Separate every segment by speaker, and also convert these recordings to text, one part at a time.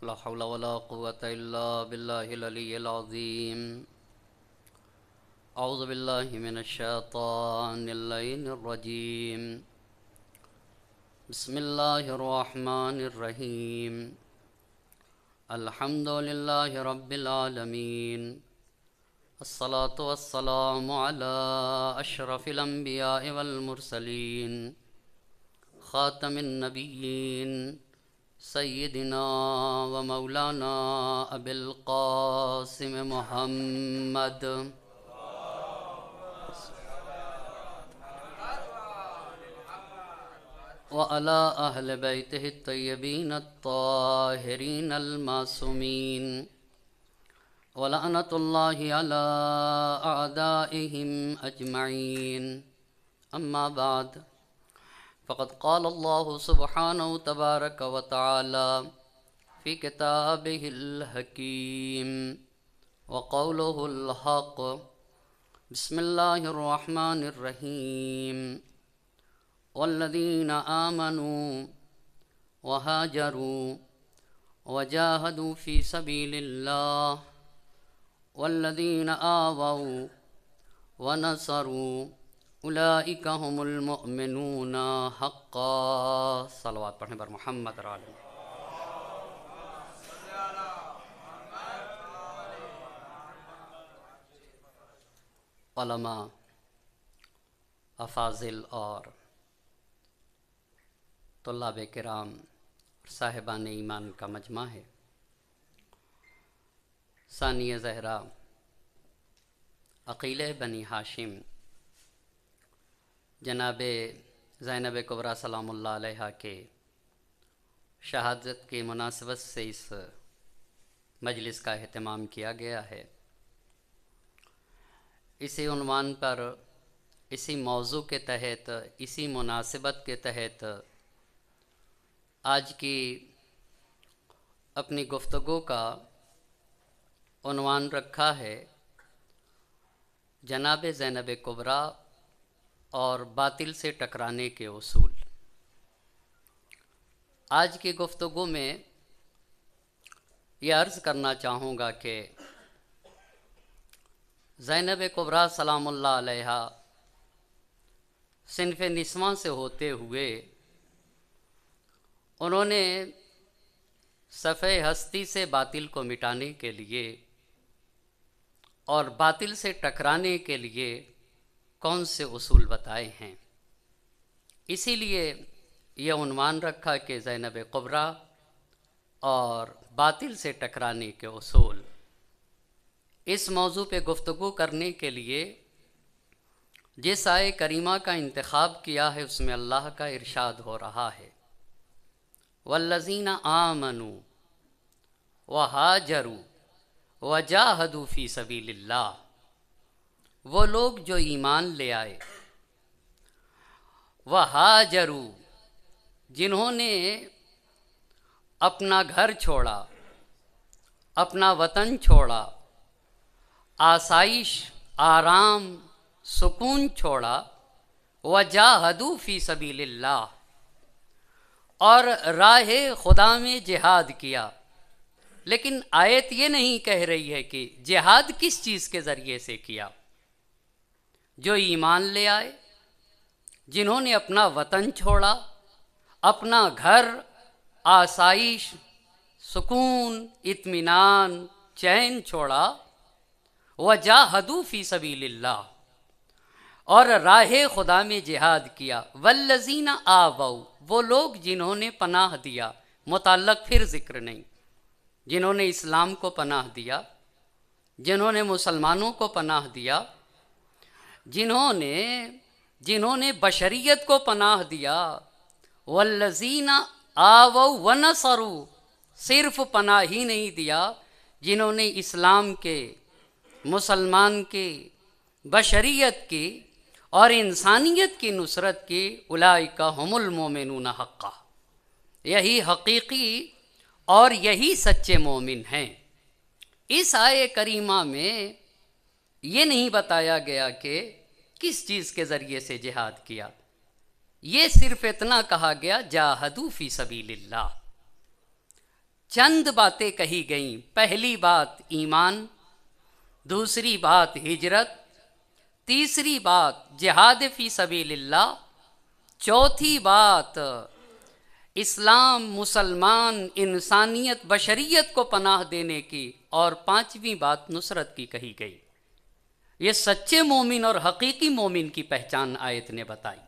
Speaker 1: لا حول ولا قوة إلا بالله العلي العظيم. أعوذ بالله من الشيطان اللعين الرجيم. بسم الله الرحمن الرحيم. الحمد لله رب العالمين. الصلاة والسلام على أشرف الأنبياء والمرسلين خاتم النبيين سیدنا و مولانا ابی القاسم محمد وعلى اہل بیتہ الطیبین الطاہرین المعصومین ولعنۃ اللہ علی اعدائہم اجمعین. اما بعد فقد قال الله سبحانه تبارك وتعالى في كتابه الحكيم وقوله الحق. بسم الله الرحمن الرحيم. والذين آمنوا وهاجروا وجاهدوا في سبيل الله والذين آووا ونصروا اولئک هم المؤمنون حقا. صلوات پڑھنے پر محمد علیہ. علماء، افاضل اور طلاب کرام صاحبان ایمان کا مجمع ہے. ثانیہ زہرا عقیلہ بنی ہاشم جناب زینب کبریٰ سلام اللہ علیہا کے شہادت کی مناسبت سے اس مجلس کا اہتمام کیا گیا ہے. اسی عنوان پر، اسی موضوع کے تحت، اسی مناسبت کے تحت آج کی اپنی گفتگو کا عنوان رکھا ہے جناب زینب کبریٰ اور باطل سے ٹکرانے کے اصول. آج کی گفتگو میں یہ عرض کرنا چاہوں گا کہ زینب کبریٰ سلام اللہ علیہا صنف نسواں سے ہوتے ہوئے انہوں نے صفحہ ہستی سے باطل کو مٹانے کے لیے اور باطل سے ٹکرانے کے لیے کون سے اصول بتائے ہیں. اسی لیے یہ عنوان رکھا کہ زینب کبریٰ اور باطل سے ٹکرانے کے اصول. اس موضوع پہ گفتگو کرنے کے لیے جس آیے کریمہ کا انتخاب کیا ہے اس میں اللہ کا ارشاد ہو رہا ہے والذین آمنوا وہاجروا وجاہدوا فی سبیل اللہ. وہ لوگ جو ایمان لے آئے، وہاجروا جنہوں نے اپنا گھر چھوڑا، اپنا وطن چھوڑا، آسائش، آرام، سکون چھوڑا، وجاہدوا فی سبیل اللہ اور راہ خدا میں جہاد کیا. لیکن آیت یہ نہیں کہہ رہی ہے کہ جہاد کس چیز کے ذریعے سے کیا. جو ایمان لے آئے، جنہوں نے اپنا وطن چھوڑا، اپنا گھر، آسائش، سکون، اطمینان، چین چھوڑا، وجاہدوا فی سبیل اللہ اور راہ خدا میں جہاد کیا. والذین آووا وہ لوگ جنہوں نے پناہ دیا، متعلق پھر ذکر نہیں، جنہوں نے اسلام کو پناہ دیا، جنہوں نے مسلمانوں کو پناہ دیا، جنہوں نے بشریت کو پناہ دیا. والذین آووا ونصروا صرف پناہ ہی نہیں دیا، جنہوں نے اسلام کے، مسلمان کے، بشریت کی اور انسانیت کی نصرت کی. اولئک هم المؤمنون حقا. یہی حقیقی اور یہی سچے مومن ہیں. اس آیے کریمہ میں یہ نہیں بتایا گیا کہ کس چیز کے ذریعے سے جہاد کیا، یہ صرف اتنا کہا گیا جاہدوا فی سبیل اللہ. چند باتیں کہی گئیں. پہلی بات ایمان، دوسری بات ہجرت، تیسری بات جہاد فی سبیل اللہ، چوتھی بات اسلام، مسلمان، انسانیت، بشریت کو پناہ دینے کی، اور پانچویں بات نصرت کی کہی گئی. یہ سچے مومن اور حقیقی مومن کی پہچان آیت نے بتائی.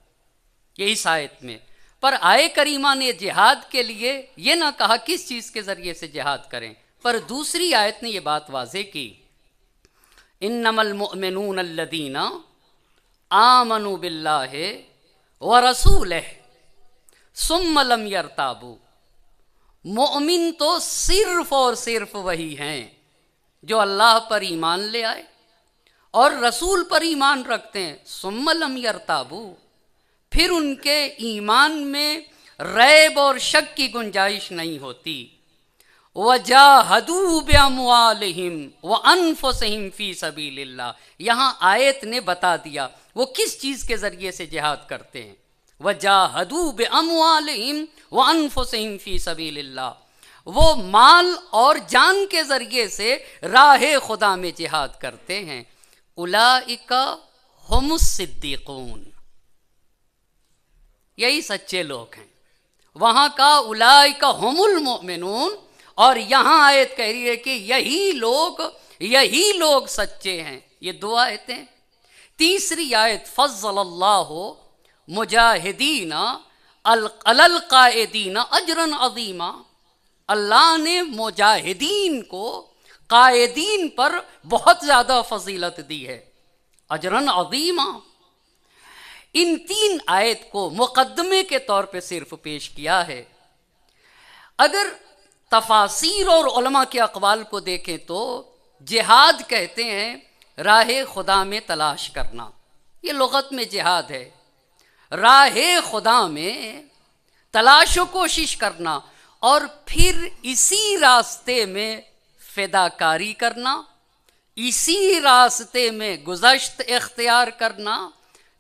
Speaker 1: یہ اس آیت میں پر آئے کریمہ نے جہاد کے لیے یہ نہ کہا کس چیز کے ذریعے سے جہاد کریں، پر دوسری آیت نے یہ بات واضح کی، انما المؤمنون الذین آمنوا باللہ ورسولہ ثم لم یرتابوا. مومن تو صرف اور صرف وہی ہیں جو اللہ پر ایمان لے آئے اور رسول پر ایمان رکھتے ہیں. ثم لم یرتابوا، پھر ان کے ایمان میں ریب اور شک کی گنجائش نہیں ہوتی. وَجَاهَدُوا بِأَمْوَالِهِمْ وَأَنفُسِهِمْ فِي سَبِيلِ اللَّهِ. یہاں آیت نے بتا دیا وہ کس چیز کے ذریعے سے جہاد کرتے ہیں. وَجَاهَدُوا بِأَمْوَالِهِمْ وَأَنفُسِهِمْ فِي سَبِيلِ اللَّهِ، وہ مال اور جان کے ذریعے سے راہ خدا میں جہاد کرتے ہیں. اولئک هم الصدیقون، یہی سچے لوگ ہیں. وہاں کا اولئک هم المؤمنون، اور یہاں آیت کہہ رہی ہے کہ یہی لوگ سچے ہیں. یہ دو آیتیں. تیسری آیت فضل اللہ مجاہدین علی القائدین اجرا عظیما. اللہ نے مجاہدین کو قائدین پر بہت زیادہ فضیلت دی ہے، اجرا عظیما. ان تین آیت کو مقدمے کے طور پہ صرف پیش کیا ہے. اگر تفاسیر اور علماء کے اقوال کو دیکھیں تو جہاد کہتے ہیں راہ خدا میں تلاش کرنا، یہ لغت میں جہاد ہے. راہ خدا میں تلاش و کوشش کرنا اور پھر اسی راستے میں فداکاری کرنا، اسی راستے میں گذشت اختیار کرنا.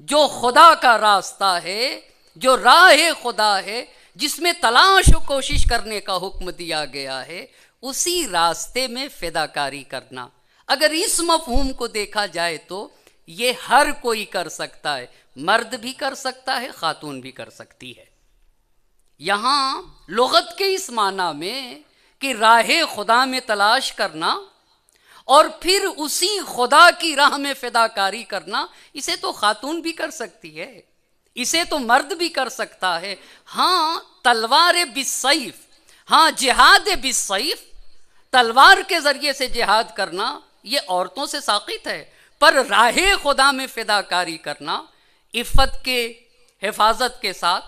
Speaker 1: جو خدا کا راستہ ہے، جو راہ خدا ہے، جس میں تلاش و کوشش کرنے کا حکم دیا گیا ہے، اسی راستے میں فداکاری کرنا. اگر اس مفہوم کو دیکھا جائے تو یہ ہر کوئی کر سکتا ہے، مرد بھی کر سکتا ہے، خاتون بھی کر سکتی ہے. یہاں لغت کے اس معنی میں کہ راہ خدا میں تلاش کرنا اور پھر اسی خدا کی راہ میں فداکاری کرنا، اسے تو خاتون بھی کر سکتی ہے، اسے تو مرد بھی کر سکتا ہے. ہاں تلوار بالسیف، ہاں جہاد بالسیف، تلوار کے ذریعے سے جہاد کرنا یہ عورتوں سے ساقط ہے. پر راہ خدا میں فداکاری کرنا عفت کے حفاظت کے ساتھ،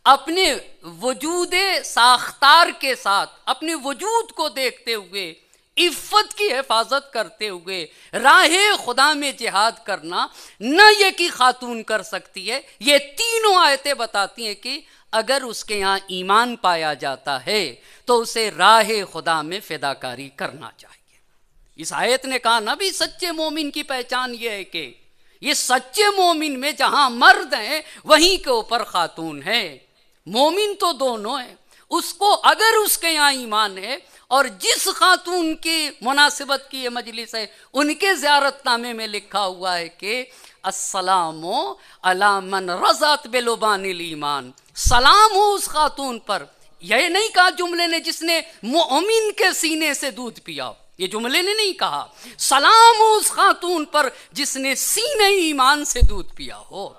Speaker 1: اپنے وجود ساختار کے ساتھ، اپنے وجود کو دیکھتے ہوئے، عفت کی حفاظت کرتے ہوئے راہ خدا میں جہاد کرنا نہ یہ کہ خاتون کر سکتی ہے. یہ تینوں آیتیں بتاتی ہیں کہ اگر اس کے یہاں ایمان پایا جاتا ہے تو اسے راہ خدا میں فداکاری کرنا چاہیے. اس آیت نے کہا نہ بھی سچے مومن کی پہچان یہ ہے کہ یہ سچے مومن میں جہاں مرد ہیں وہیں کے اوپر خاتون ہے. مومن تو دونوں ہیں. اس کو اگر اس کے یہاں ایمان ہے، اور جس خاتون کی مناسبت کی یہ مجلس ہے ان کے زیارت نامے میں لکھا ہوا ہے کہ السلام علی من رضت بلبان الایمان، سلام ہو اس خاتون پر. یہ نہیں کہا جملے نے جس نے مومن کے سینے سے دودھ پیا، یہ جملے نے نہیں کہا. سلام ہو اس خاتون پر جس نے سینے ایمان سے دودھ پیا ہو.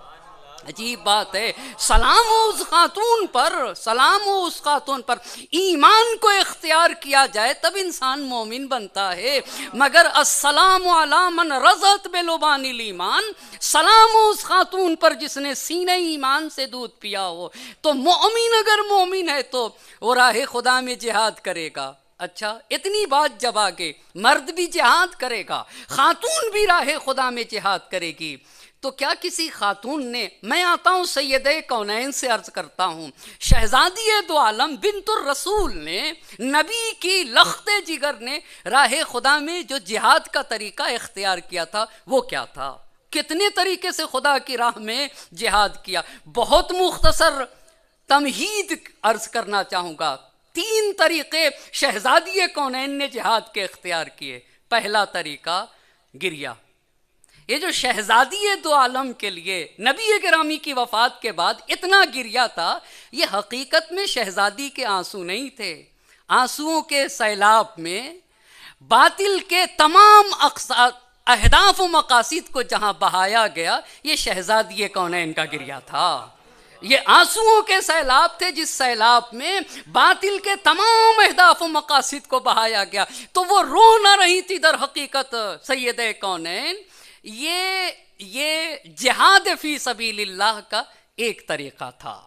Speaker 1: عجیب بات ہے. سلام ہو اس خاتون پر، سلام ہو اس خاتون پر. ایمان کو اختیار کیا جائے تب انسان مومن بنتا ہے، مگر السلام علی من رضت بلبان الایمان، سلام ہو اس خاتون پر جس نے سینہ ایمان سے دودھ پیا ہو. تو مومن اگر مومن ہے تو وہ راہ خدا میں جہاد کرے گا. اچھا، اتنی بات جب آگے مرد بھی جہاد کرے گا، خاتون بھی راہ خدا میں جہاد کرے گی، تو کیا کسی خاتون نے، میں آتا ہوں سیدہ کونین سے عرض کرتا ہوں، شہزادی دو عالم بنت الرسول نے، نبی کی لخت جگر نے راہ خدا میں جو جہاد کا طریقہ اختیار کیا تھا وہ کیا تھا؟ کتنے طریقے سے خدا کی راہ میں جہاد کیا؟ بہت مختصر تمہید عرض کرنا چاہوں گا. 3 طریقے شہزادی کونین نے جہاد کے اختیار کیے۔ پہلا طریقہ گریہ۔ یہ جو شہزادی دو عالم کے لیے نبی گرامی کی وفات کے بعد اتنا گریہ تھا، یہ حقیقت میں شہزادی کے آنسو نہیں تھے۔ آنسوؤں کے سیلاب میں باطل کے تمام اہداف و مقاصد کو جہاں بہایا گیا، یہ شہزادی کونین کا گریہ تھا۔ یہ آنسوؤں کے سیلاب تھے جس سیلاب میں باطل کے تمام اہداف و مقاصد کو بہایا گیا، تو وہ رو نہ رہی تھی در حقیقت سید کونین۔ یہ جہاد فی سبیل اللہ کا ایک طریقہ تھا،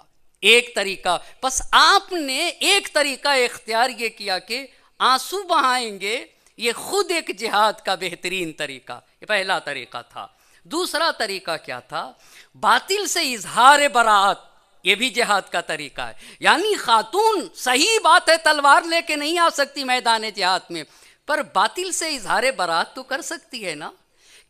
Speaker 1: ایک طریقہ۔ بس آپ نے ایک طریقہ اختیار یہ کیا کہ آنسو بہائیں گے، یہ خود ایک جہاد کا بہترین طریقہ، یہ پہلا طریقہ تھا۔ دوسرا طریقہ کیا تھا؟ باطل سے اظہار براعت، یہ بھی جہاد کا طریقہ ہے۔ یعنی خاتون صحیح بات ہے تلوار لے کے نہیں آ سکتی میدان جہاد میں، پر باطل سے اظہار براعت تو کر سکتی ہے نا؟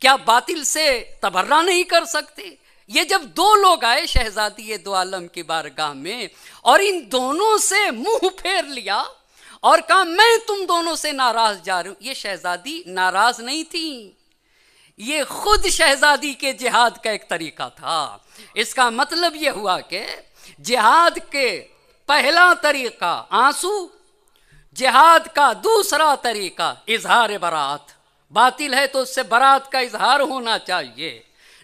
Speaker 1: کیا باطل سے تبرہ نہیں کر سکتے؟ یہ جب 2 لوگ آئے شہزادی دو عالم کی بارگاہ میں اور ان دونوں سے منہ پھیر لیا اور کہا میں تم دونوں سے ناراض جا رہی ہوں، یہ شہزادی ناراض نہیں تھی، یہ خود شہزادی کے جہاد کا ایک طریقہ تھا۔ اس کا مطلب یہ ہوا کہ جہاد کے پہلا طریقہ آنسو، جہاد کا دوسرا طریقہ اظہار براعت۔ باطل ہے تو اس سے برات کا اظہار ہونا چاہیے،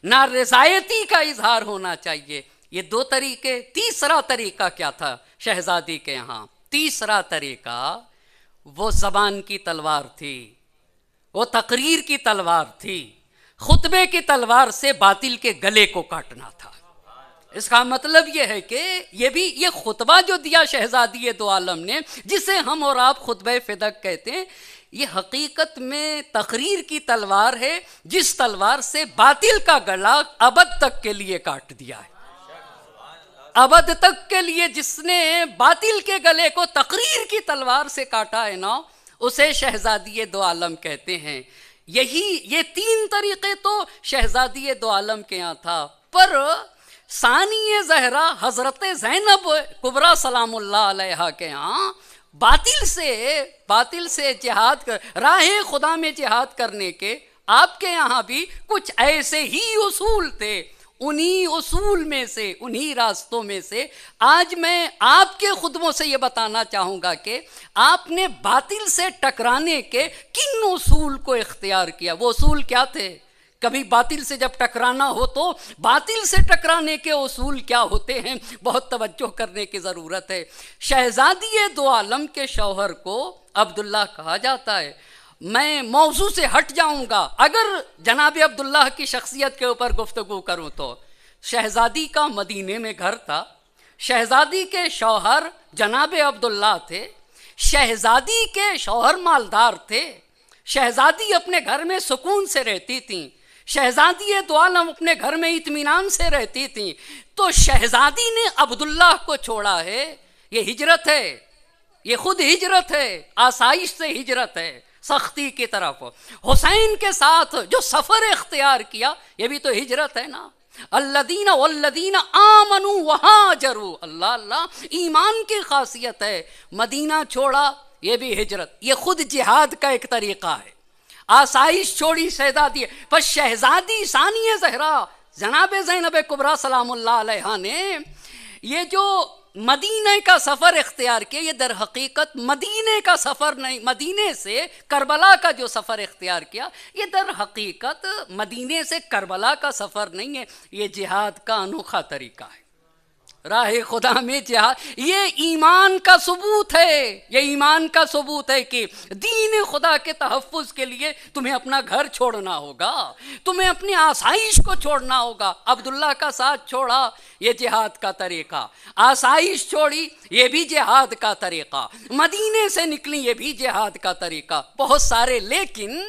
Speaker 1: نارضایتی کا اظہار ہونا چاہیے۔ یہ 2 طریقے۔ تیسرا طریقہ کیا تھا شہزادی کے یہاں؟ تیسرا طریقہ وہ زبان کی تلوار تھی، وہ تقریر کی تلوار تھی، خطبے کی تلوار سے باطل کے گلے کو کاٹنا تھا۔ اس کا مطلب یہ ہے کہ یہ خطبہ جو دیا شہزادی دو عالم نے، جسے ہم اور آپ خطبہ فدق کہتے ہیں، یہ حقیقت میں تقریر کی تلوار ہے، جس تلوار سے باطل کا گلا ابد تک کے لیے کاٹ دیا ہے۔ ابد تک کے لیے جس نے باطل کے گلے کو تقریر کی تلوار سے کاٹا ہے نا، اسے شہزادی دو عالم کہتے ہیں۔ یہ 3 طریقے تو شہزادی دو عالم کے یہاں تھا، پر ثانی زہرا حضرت زینب کبریٰ سلام اللہ علیہا کے یہاں باطل سے جہاد راہ خدا میں جہاد کرنے کے آپ کے یہاں بھی کچھ ایسے ہی اصول تھے۔ انہی اصول میں سے، انہی راستوں میں سے آج میں آپ کے خطبوں سے یہ بتانا چاہوں گا کہ آپ نے باطل سے ٹکرانے کے کن اصول کو اختیار کیا۔ وہ اصول کیا تھے؟ کبھی باطل سے جب ٹکرانا ہو تو باطل سے ٹکرانے کے اصول کیا ہوتے ہیں، بہت توجہ کرنے کی ضرورت ہے۔ شہزادی دو عالم کے شوہر کو عبداللہ کہا جاتا ہے۔ میں موضوع سے ہٹ جاؤں گا اگر جناب عبداللہ کی شخصیت کے اوپر گفتگو کروں تو۔ شہزادی کا مدینے میں گھر تھا، شہزادی کے شوہر جناب عبداللہ تھے، شہزادی کے شوہر مالدار تھے، شہزادی اپنے گھر میں سکون سے رہتی تھیں، شہزادی دو عالم اپنے گھر میں اطمینان سے رہتی تھیں، تو شہزادی نے عبداللہ کو چھوڑا ہے۔ یہ ہجرت ہے، یہ خود ہجرت ہے، آسائش سے ہجرت ہے سختی کی طرف۔ حسین کے ساتھ جو سفر اختیار کیا، یہ بھی تو ہجرت ہے نا۔ الذین والذین آمنوا وہاجروا، اللہ اللہ، ایمان کی خاصیت ہے۔ مدینہ چھوڑا، یہ بھی ہجرت، یہ خود جہاد کا ایک طریقہ ہے۔ آسائش چھوڑی شہزادی، بس شہزادی ثانی زہرا جناب زینب کبریٰ سلام اللہ علیہا نے یہ جو مدینہ کا سفر اختیار کیا، یہ در حقیقت مدینہ کا سفر نہیں، مدینے سے کربلا کا جو سفر اختیار کیا، یہ در حقیقت مدینے سے کربلا کا سفر نہیں ہے، یہ جہاد کا انوکھا طریقہ ہے۔ راہ خدا میں جہاد، یہ ایمان کا ثبوت ہے، یہ ایمان کا ثبوت ہے کہ دین خدا کے تحفظ کے لیے تمہیں اپنا گھر چھوڑنا ہوگا، تمہیں اپنی آسائش کو چھوڑنا ہوگا۔ عبداللہ کا ساتھ چھوڑا، یہ جہاد کا طریقہ، آسائش چھوڑی، یہ بھی جہاد کا طریقہ، مدینے سے نکلی، یہ بھی جہاد کا طریقہ، بہت سارے۔ لیکن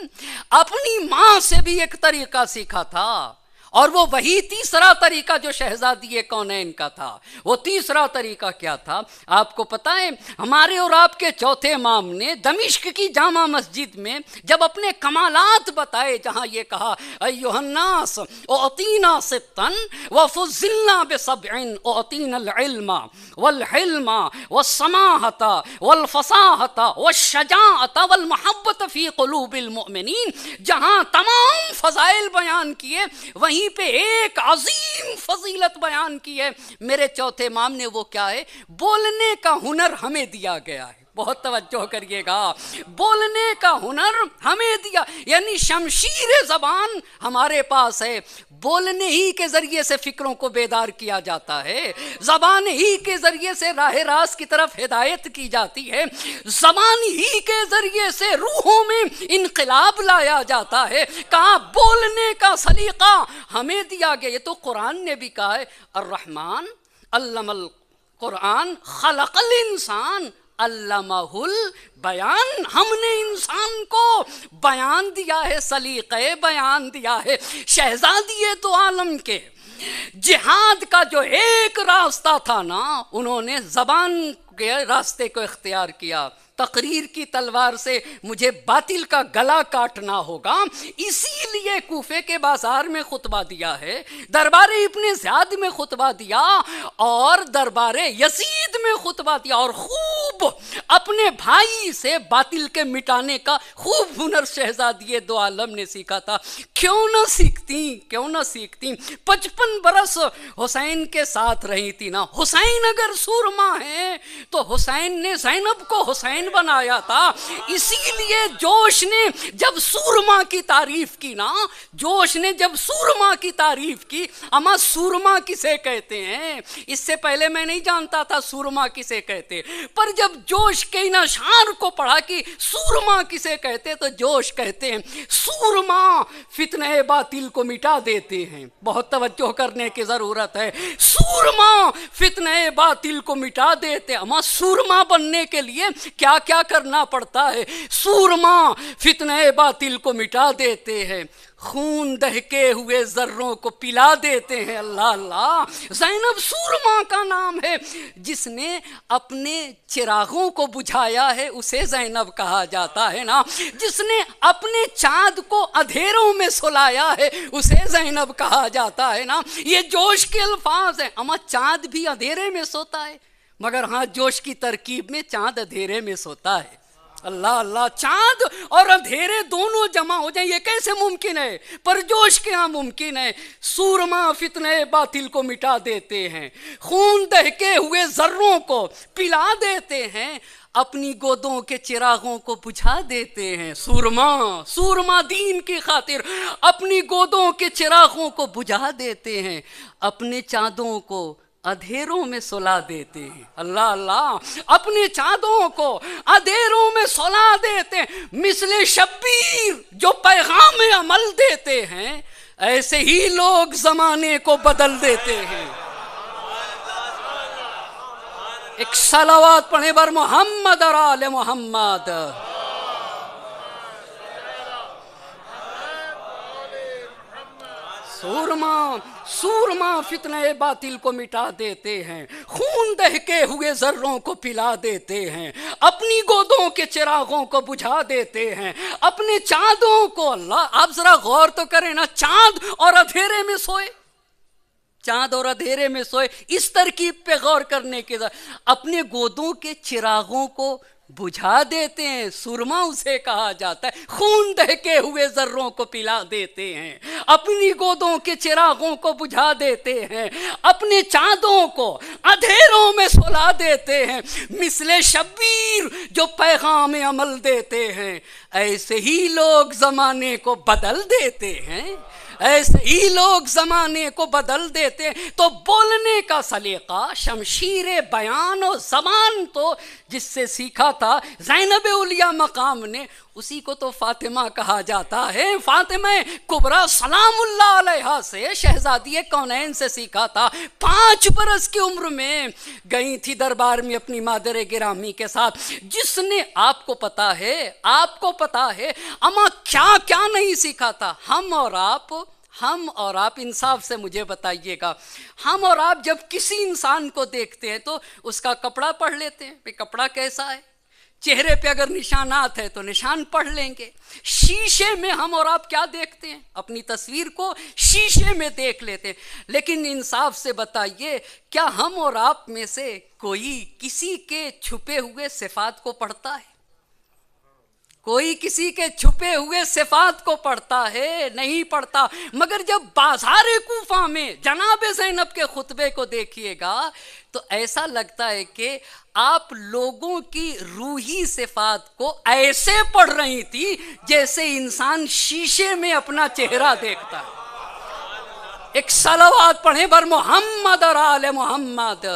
Speaker 1: اپنی ماں سے بھی ایک طریقہ سیکھا تھا، اور وہ وہی تیسرا طریقہ جو شہزادی کونین کا تھا، وہ تیسرا طریقہ کیا تھا آپ کو پتہ ہے؟ ہمارے اور آپ کے چوتھے امام نے دمشق کی جامع مسجد میں جب اپنے کمالات بتائے، جہاں یہ کہا ایھا الناس اعطینا ستا وفضلنا بسبع اعطینا العلم والحلم والسماحۃ والفصاحۃ والشجاعۃ والمحبۃ فی قلوب المؤمنین، جہاں تمام فضائل بیان کیے وہیں پہ ایک عظیم فضیلت بیان کی ہے میرے چوتھے امام نے، وہ کیا ہے؟ بولنے کا ہنر ہمیں دیا گیا ہے۔ بہت توجہ کریے گا، بولنے کا ہنر ہمیں دیا، یعنی شمشیر زبان ہمارے پاس ہے، بولنے ہی کے ذریعے سے فکروں کو بیدار کیا جاتا ہے، زبان ہی کے ذریعے سے راہ راست کی طرف ہدایت کی جاتی ہے، زبان ہی کے ذریعے سے روحوں میں انقلاب لایا جاتا ہے۔ کہا بولنے کا سلیقہ ہمیں دیا گیا، یہ تو قرآن نے بھی کہا ہے الرحمن علم القرآن خلق الانسان علمہ البیان، ہم نے انسان کو بیان دیا ہے، سلیقہ بیان دیا ہے۔ شہزادی دو عالم کے جہاد کا جو ایک راستہ تھا نا، انہوں نے زبان کے راستے کو اختیار کیا، تقریر کی تلوار سے مجھے باطل کا گلا کاٹنا ہوگا، اسی لیے کوفے کے بازار میں خطبہ دیا ہے، دربار ابن زیاد میں خطبہ دیا اور دربار یزید میں خطبہ دیا، اور خوب اپنے بھائی سے باطل کے مٹانے کا خوب ہنر شہزادی دو عالم نے سیکھا تھا۔ کیوں نہ سیکھتی 55 برس حسین کے ساتھ رہی تھی نا۔ حسین اگر سورما ہے تو حسین نے زینب کو حسین بنایا تھا، اسی لیے جوش نے جب سورما کی تعریف کی نا، جوش نے جب سورما کی تعریف کی، اما سورما کسے کہتے ہیں؟ اس سے پہلے میں نہیں جانتا تھا سورما کسے کہتے، پر جب جوش کے ان اشعار کو پڑھا کہ سورما کسے کہتے تو جوش کہتے ہیں سورما فتنہ باطل کو مٹا دیتے ہیں۔ بہت توجہ کرنے کی ضرورت ہے، سورما فتنہ باطل کو مٹا دیتے، اما سورما بننے کے لیے کیا کیا کرنا پڑتا ہے؟ سورما فتنہ باطل کو مٹا دیتے ہیں، خون دہکے ہوئے ذروں کو پلا دیتے ہیں۔ اللہ اللہ، زینب سورما کا نام ہے، جس نے اپنے چراغوں کو بجھایا ہے اسے زینب کہا جاتا ہے نا، جس نے اپنے چاند کو اندھیروں میں سلایا ہے اسے زینب کہا جاتا ہے نا۔ یہ جوش کے الفاظ ہیں، اما چاند بھی اندھیرے میں سوتا ہے، مگر ہاں جوش کی ترکیب میں چاند اندھیرے میں سوتا ہے۔ اللہ اللہ، چاند اور اندھیرے دونوں جمع ہو جائیں یہ کیسے ممکن ہے؟ پر جوش کے ہاں ممکن ہے۔ سورما فتنہ باطل کو مٹا دیتے ہیں، خون دہکے ہوئے ذروں کو پلا دیتے ہیں، اپنی گودوں کے چراغوں کو بجھا دیتے ہیں۔ سورما دین کی خاطر اپنی گودوں کے چراغوں کو بجھا دیتے ہیں، اپنے چاندوں کو اندھیروں میں سلا دیتے ہیں۔ اللہ اللہ، اپنے چاندوں کو اندھیروں میں سلا دیتے ہیں، مثل شبیر جو پیغام عمل دیتے ہیں، ایسے ہی لوگ زمانے کو بدل دیتے ہیں۔ ایک صلوات پڑھیں بر محمد اور آل محمد۔ سورما فتنہ باطل کو مٹا دیتے ہیں، خون دہکے ہوئے ذروں کو پلا دیتے ہیں، اپنی گودوں کے چراغوں کو بجھا دیتے ہیں، اپنے چاندوں کو۔ اللہ، آپ ذرا غور تو کریں نا، چاند اور اندھیرے میں سوئے، چاند اور اندھیرے میں سوئے، اس ترکیب پہ غور کرنے کے بعد اپنے گودوں کے چراغوں کو بجھا دیتے ہیں، سورما اسے کہا جاتا ہے، خون دہکے ہوئے ذروں کو پلا دیتے ہیں، اپنی گودوں کے چراغوں کو بجھا دیتے ہیں، اپنے چاندوں کو اندھیروں میں سلا دیتے ہیں، مثل شبیر جو پیغام عمل دیتے ہیں، ایسے ہی لوگ زمانے کو بدل دیتے ہیں، ایسے ہی لوگ زمانے کو بدل دیتے ہیں۔ تو بولنے کا سلیقہ، شمشیر بیان و زبان تو جس سے سیکھا تھا زینب اولیاء مقام نے، اسی کو تو فاطمہ کہا جاتا ہے۔ فاطمہ کبریٰ سلام اللہ علیہا سے شہزادی کونین سے سیکھا تھا، 5 برس کی عمر میں گئی تھی دربار میں اپنی مادر گرامی کے ساتھ، جس نے آپ کو پتا ہے اما کیا کیا نہیں سیکھا تھا۔ ہم اور آپ ہم اور آپ انصاف سے مجھے بتائیے گا، ہم اور آپ جب کسی انسان کو دیکھتے ہیں تو اس کا کپڑا پڑھ لیتے ہیں، بھئی کپڑا کیسا ہے، چہرے پہ اگر نشانات ہے تو نشان پڑھ لیں گے۔ شیشے میں ہم اور آپ کیا دیکھتے ہیں؟ اپنی تصویر کو شیشے میں دیکھ لیتے ہیں۔ لیکن انصاف سے بتائیے، کیا ہم اور آپ میں سے کوئی کسی کے چھپے ہوئے صفات کو پڑھتا ہے؟ کوئی کسی کے چھپے ہوئے صفات کو پڑھتا ہے؟ نہیں پڑھتا۔ مگر جب بازار کوفہ میں جناب زینب کے خطبے کو دیکھیے گا تو ایسا لگتا ہے کہ آپ لوگوں کی روحی صفات کو ایسے پڑھ رہی تھی جیسے انسان شیشے میں اپنا چہرہ دیکھتا ہے۔ ایک صلوات پڑھیں بر محمد اور آل محمد۔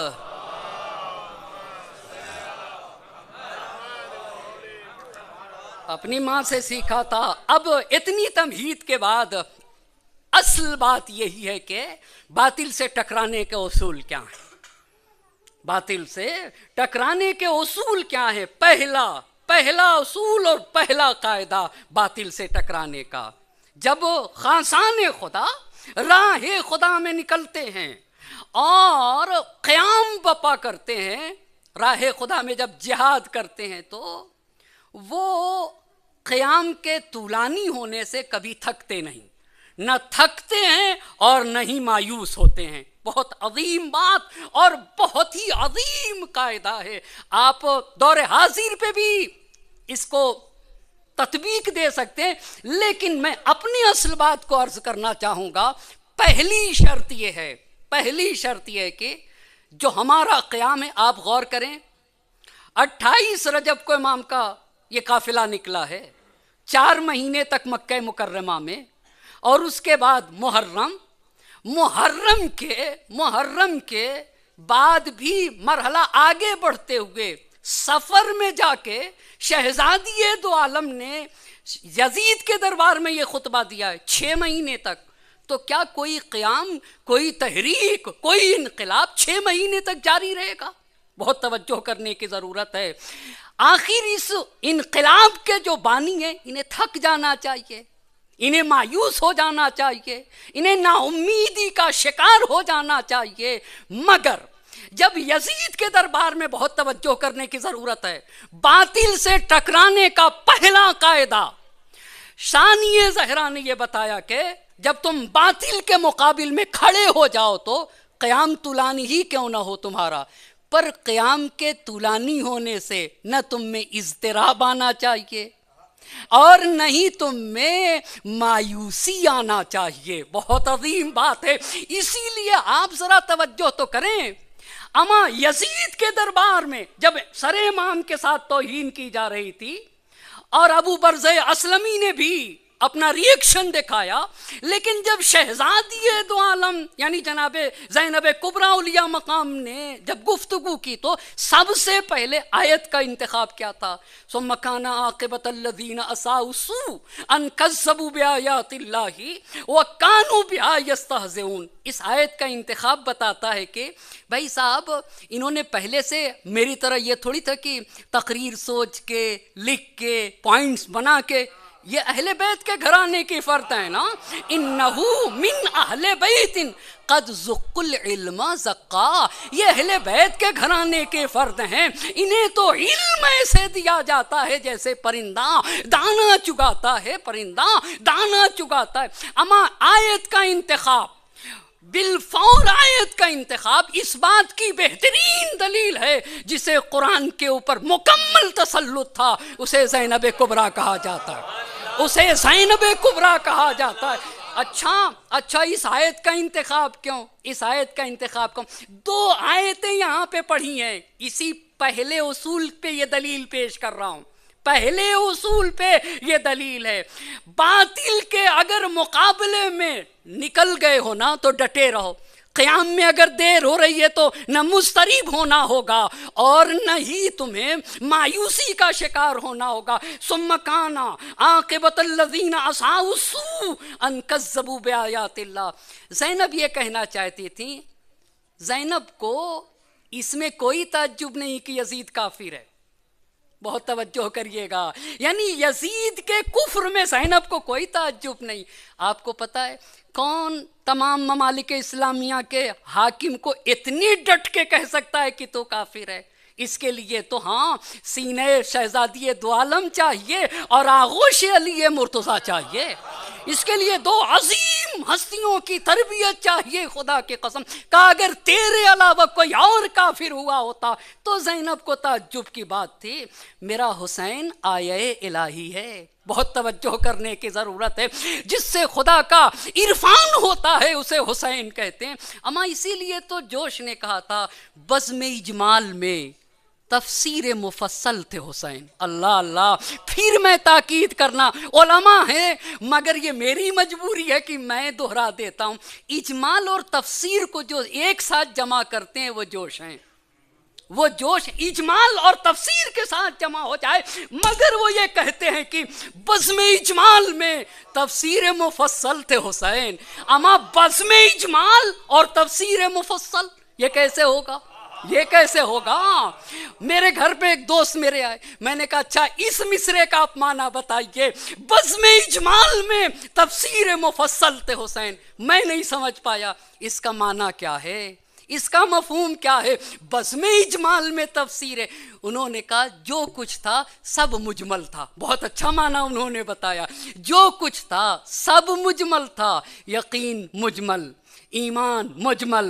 Speaker 1: اپنی ماں سے سیکھا تھا۔ اب اتنی تمہید کے بعد اصل بات یہی ہے کہ باطل سے ٹکرانے کے اصول کیا ہیں؟ باطل سے ٹکرانے کے اصول کیا ہیں؟ پہلا اصول اور پہلا قاعدہ باطل سے ٹکرانے کا، جب خاصان خدا راہ خدا میں نکلتے ہیں اور قیام بپا کرتے ہیں، راہ خدا میں جب جہاد کرتے ہیں تو وہ قیام کے طولانی ہونے سے کبھی تھکتے نہیں، نہ تھکتے ہیں اور نہ ہی مایوس ہوتے ہیں۔ بہت عظیم بات اور بہت ہی عظیم قاعدہ ہے، آپ دور حاضر پہ بھی اس کو تطبیق دے سکتے ہیں، لیکن میں اپنی اصل بات کو عرض کرنا چاہوں گا۔ پہلی شرط یہ ہے کہ جو ہمارا قیام ہے، آپ غور کریں، 28 رجب کو امام کا یہ قافلہ نکلا ہے، 4 مہینے تک مکہ مکرمہ میں، اور اس کے بعد محرم کے بعد بھی مرحلہ آگے بڑھتے ہوئے سفر میں جا کے شہزادی دو عالم نے یزید کے دربار میں یہ خطبہ دیا ہے 6 مہینے تک۔ تو کیا کوئی قیام، کوئی تحریک، کوئی انقلاب 6 مہینے تک جاری رہے گا؟ بہت توجہ کرنے کی ضرورت ہے۔ آخر اس انقلاب کے جو بانی ہیں انہیں تھک جانا چاہیے، انہیں مایوس ہو جانا چاہیے، انہیں نا امیدی کا شکار ہو جانا چاہیے۔ مگر جب یزید کے دربار میں بہت توجہ کرنے کی ضرورت ہے، باطل سے ٹکرانے کا پہلا قاعدہ ثانیہ زہرا نے یہ بتایا کہ جب تم باطل کے مقابل میں کھڑے ہو جاؤ تو قیام طولانی ہی کیوں نہ ہو تمہارا، پر قیام کے طولانی ہونے سے نہ تم میں اضطراب آنا چاہیے اور نہ ہی تم میں مایوسی آنا چاہیے۔ بہت عظیم بات ہے۔ اسی لیے آپ ذرا توجہ تو کریں، اما یزید کے دربار میں جب سر امام کے ساتھ توہین کی جا رہی تھی اور ابو برزہ اسلمی نے بھی اپنا ریئیکشن دکھایا، لیکن جب شہزادی دو عالم یعنی جناب زینب کبریٰ اولیاء مقام نے جب گفتگو کی تو سب سے پہلے آیت کا انتخاب کیا تھا؟ ثم كان عاقبة الذين اساءوا السوء ان كذبوا بآيات الله وكانوا بها يستهزئون۔ اس آیت کا انتخاب بتاتا ہے کہ بھائی صاحب انہوں نے پہلے سے میری طرح یہ تھوڑی تھا کہ تقریر سوچ کے لکھ کے پوائنٹس بنا کے، یہ اہل بیت کے گھرانے کی فرد ہے نا، انہو من اہل بیت قد زق العلم زقا، یہ اہل بیت کے گھرانے کے فرد ہیں، انہیں تو علم ایسے دیا جاتا ہے جیسے پرندہ دانا چگاتا ہے، پرندہ دانا چگاتا ہے۔ اما آیت کا انتخاب، بالفور آیت کا انتخاب اس بات کی بہترین دلیل ہے، جسے قرآن کے اوپر مکمل تسلط تھا اسے زینب کبریٰ کہا جاتا ہے، اسے زینب کبریٰ کہا جاتا ہے۔ اچھا اس آیت کا انتخاب کیوں؟ اس آیت کا انتخاب کیوں؟ 2 آیتیں یہاں پہ پڑھی ہیں، اسی پہلے اصول پہ یہ دلیل پیش کر رہا ہوں، پہلے اصول پہ یہ دلیل ہے۔ باطل کے اگر مقابلے میں نکل گئے ہو نا تو ڈٹے رہو، قیام میں اگر دیر ہو رہی ہے تو نہ مضطرب ہونا ہوگا اور نہ ہی تمہیں مایوسی کا شکار ہونا ہوگا۔ ثم كان عاقبة الذين اساءوا السوء ان كذبوا بآيات اللہ۔ زینب یہ کہنا چاہتی تھی، زینب کو اس میں کوئی تعجب نہیں کہ یزید کافر ہے، بہت توجہ کریے گا، یعنی یزید کے کفر میں زینب کو کوئی تعجب نہیں۔ آپ کو پتہ ہے کون تمام ممالک اسلامیہ کے حاکم کو اتنی ڈٹ کے کہہ سکتا ہے کہ تو کافر ہے؟ اس کے لیے تو ہاں سینے شہزادی دو عالم چاہیے اور آغوش علی مرتضیٰ چاہیے، اس کے لیے دو عظیم ہستیوں کی تربیت چاہیے۔ خدا کی قسم کہ اگر تیرے علاوہ کوئی اور کافر ہوا ہوتا تو زینب کو تعجب کی بات تھی۔ میرا حسین آیے الہی ہے، بہت توجہ کرنے کی ضرورت ہے۔ جس سے خدا کا عرفان ہوتا ہے اسے حسین کہتے ہیں۔ اما اسی لیے تو جوش نے کہا تھا بزم اجمال میں تفسیر مفصل تھے حسین۔ اللہ اللہ، پھر میں تاکید کرنا، علماء ہیں مگر یہ میری مجبوری ہے کہ میں دہرا دیتا ہوں، اجمال اور تفسیر کو جو ایک ساتھ جمع کرتے ہیں وہ جوش ہیں، وہ جوش اجمال اور تفسیر کے ساتھ جمع ہو جائے، مگر وہ یہ کہتے ہیں کہ بزم اجمال میں تفسیر مفصل تھے حسین۔ اما بزم اجمال اور تفسیر مفصل یہ کیسے ہوگا؟ یہ کیسے ہوگا؟ میرے گھر پہ ایک دوست میرے آئے، میں نے کہا اچھا اس مصرے کا آپ معنی بتائیے، بزم اجمال میں تفسیر مفصل تھے حسین۔ میں نہیں سمجھ پایا اس کا معنی کیا ہے، اس کا مفہوم کیا ہے؟ بزم اجمال میں تفسیر ہے۔ انہوں نے کہا جو کچھ تھا سب مجمل تھا۔ بہت اچھا معنی انہوں نے بتایا، جو کچھ تھا سب مجمل تھا، یقین مجمل، ایمان مجمل،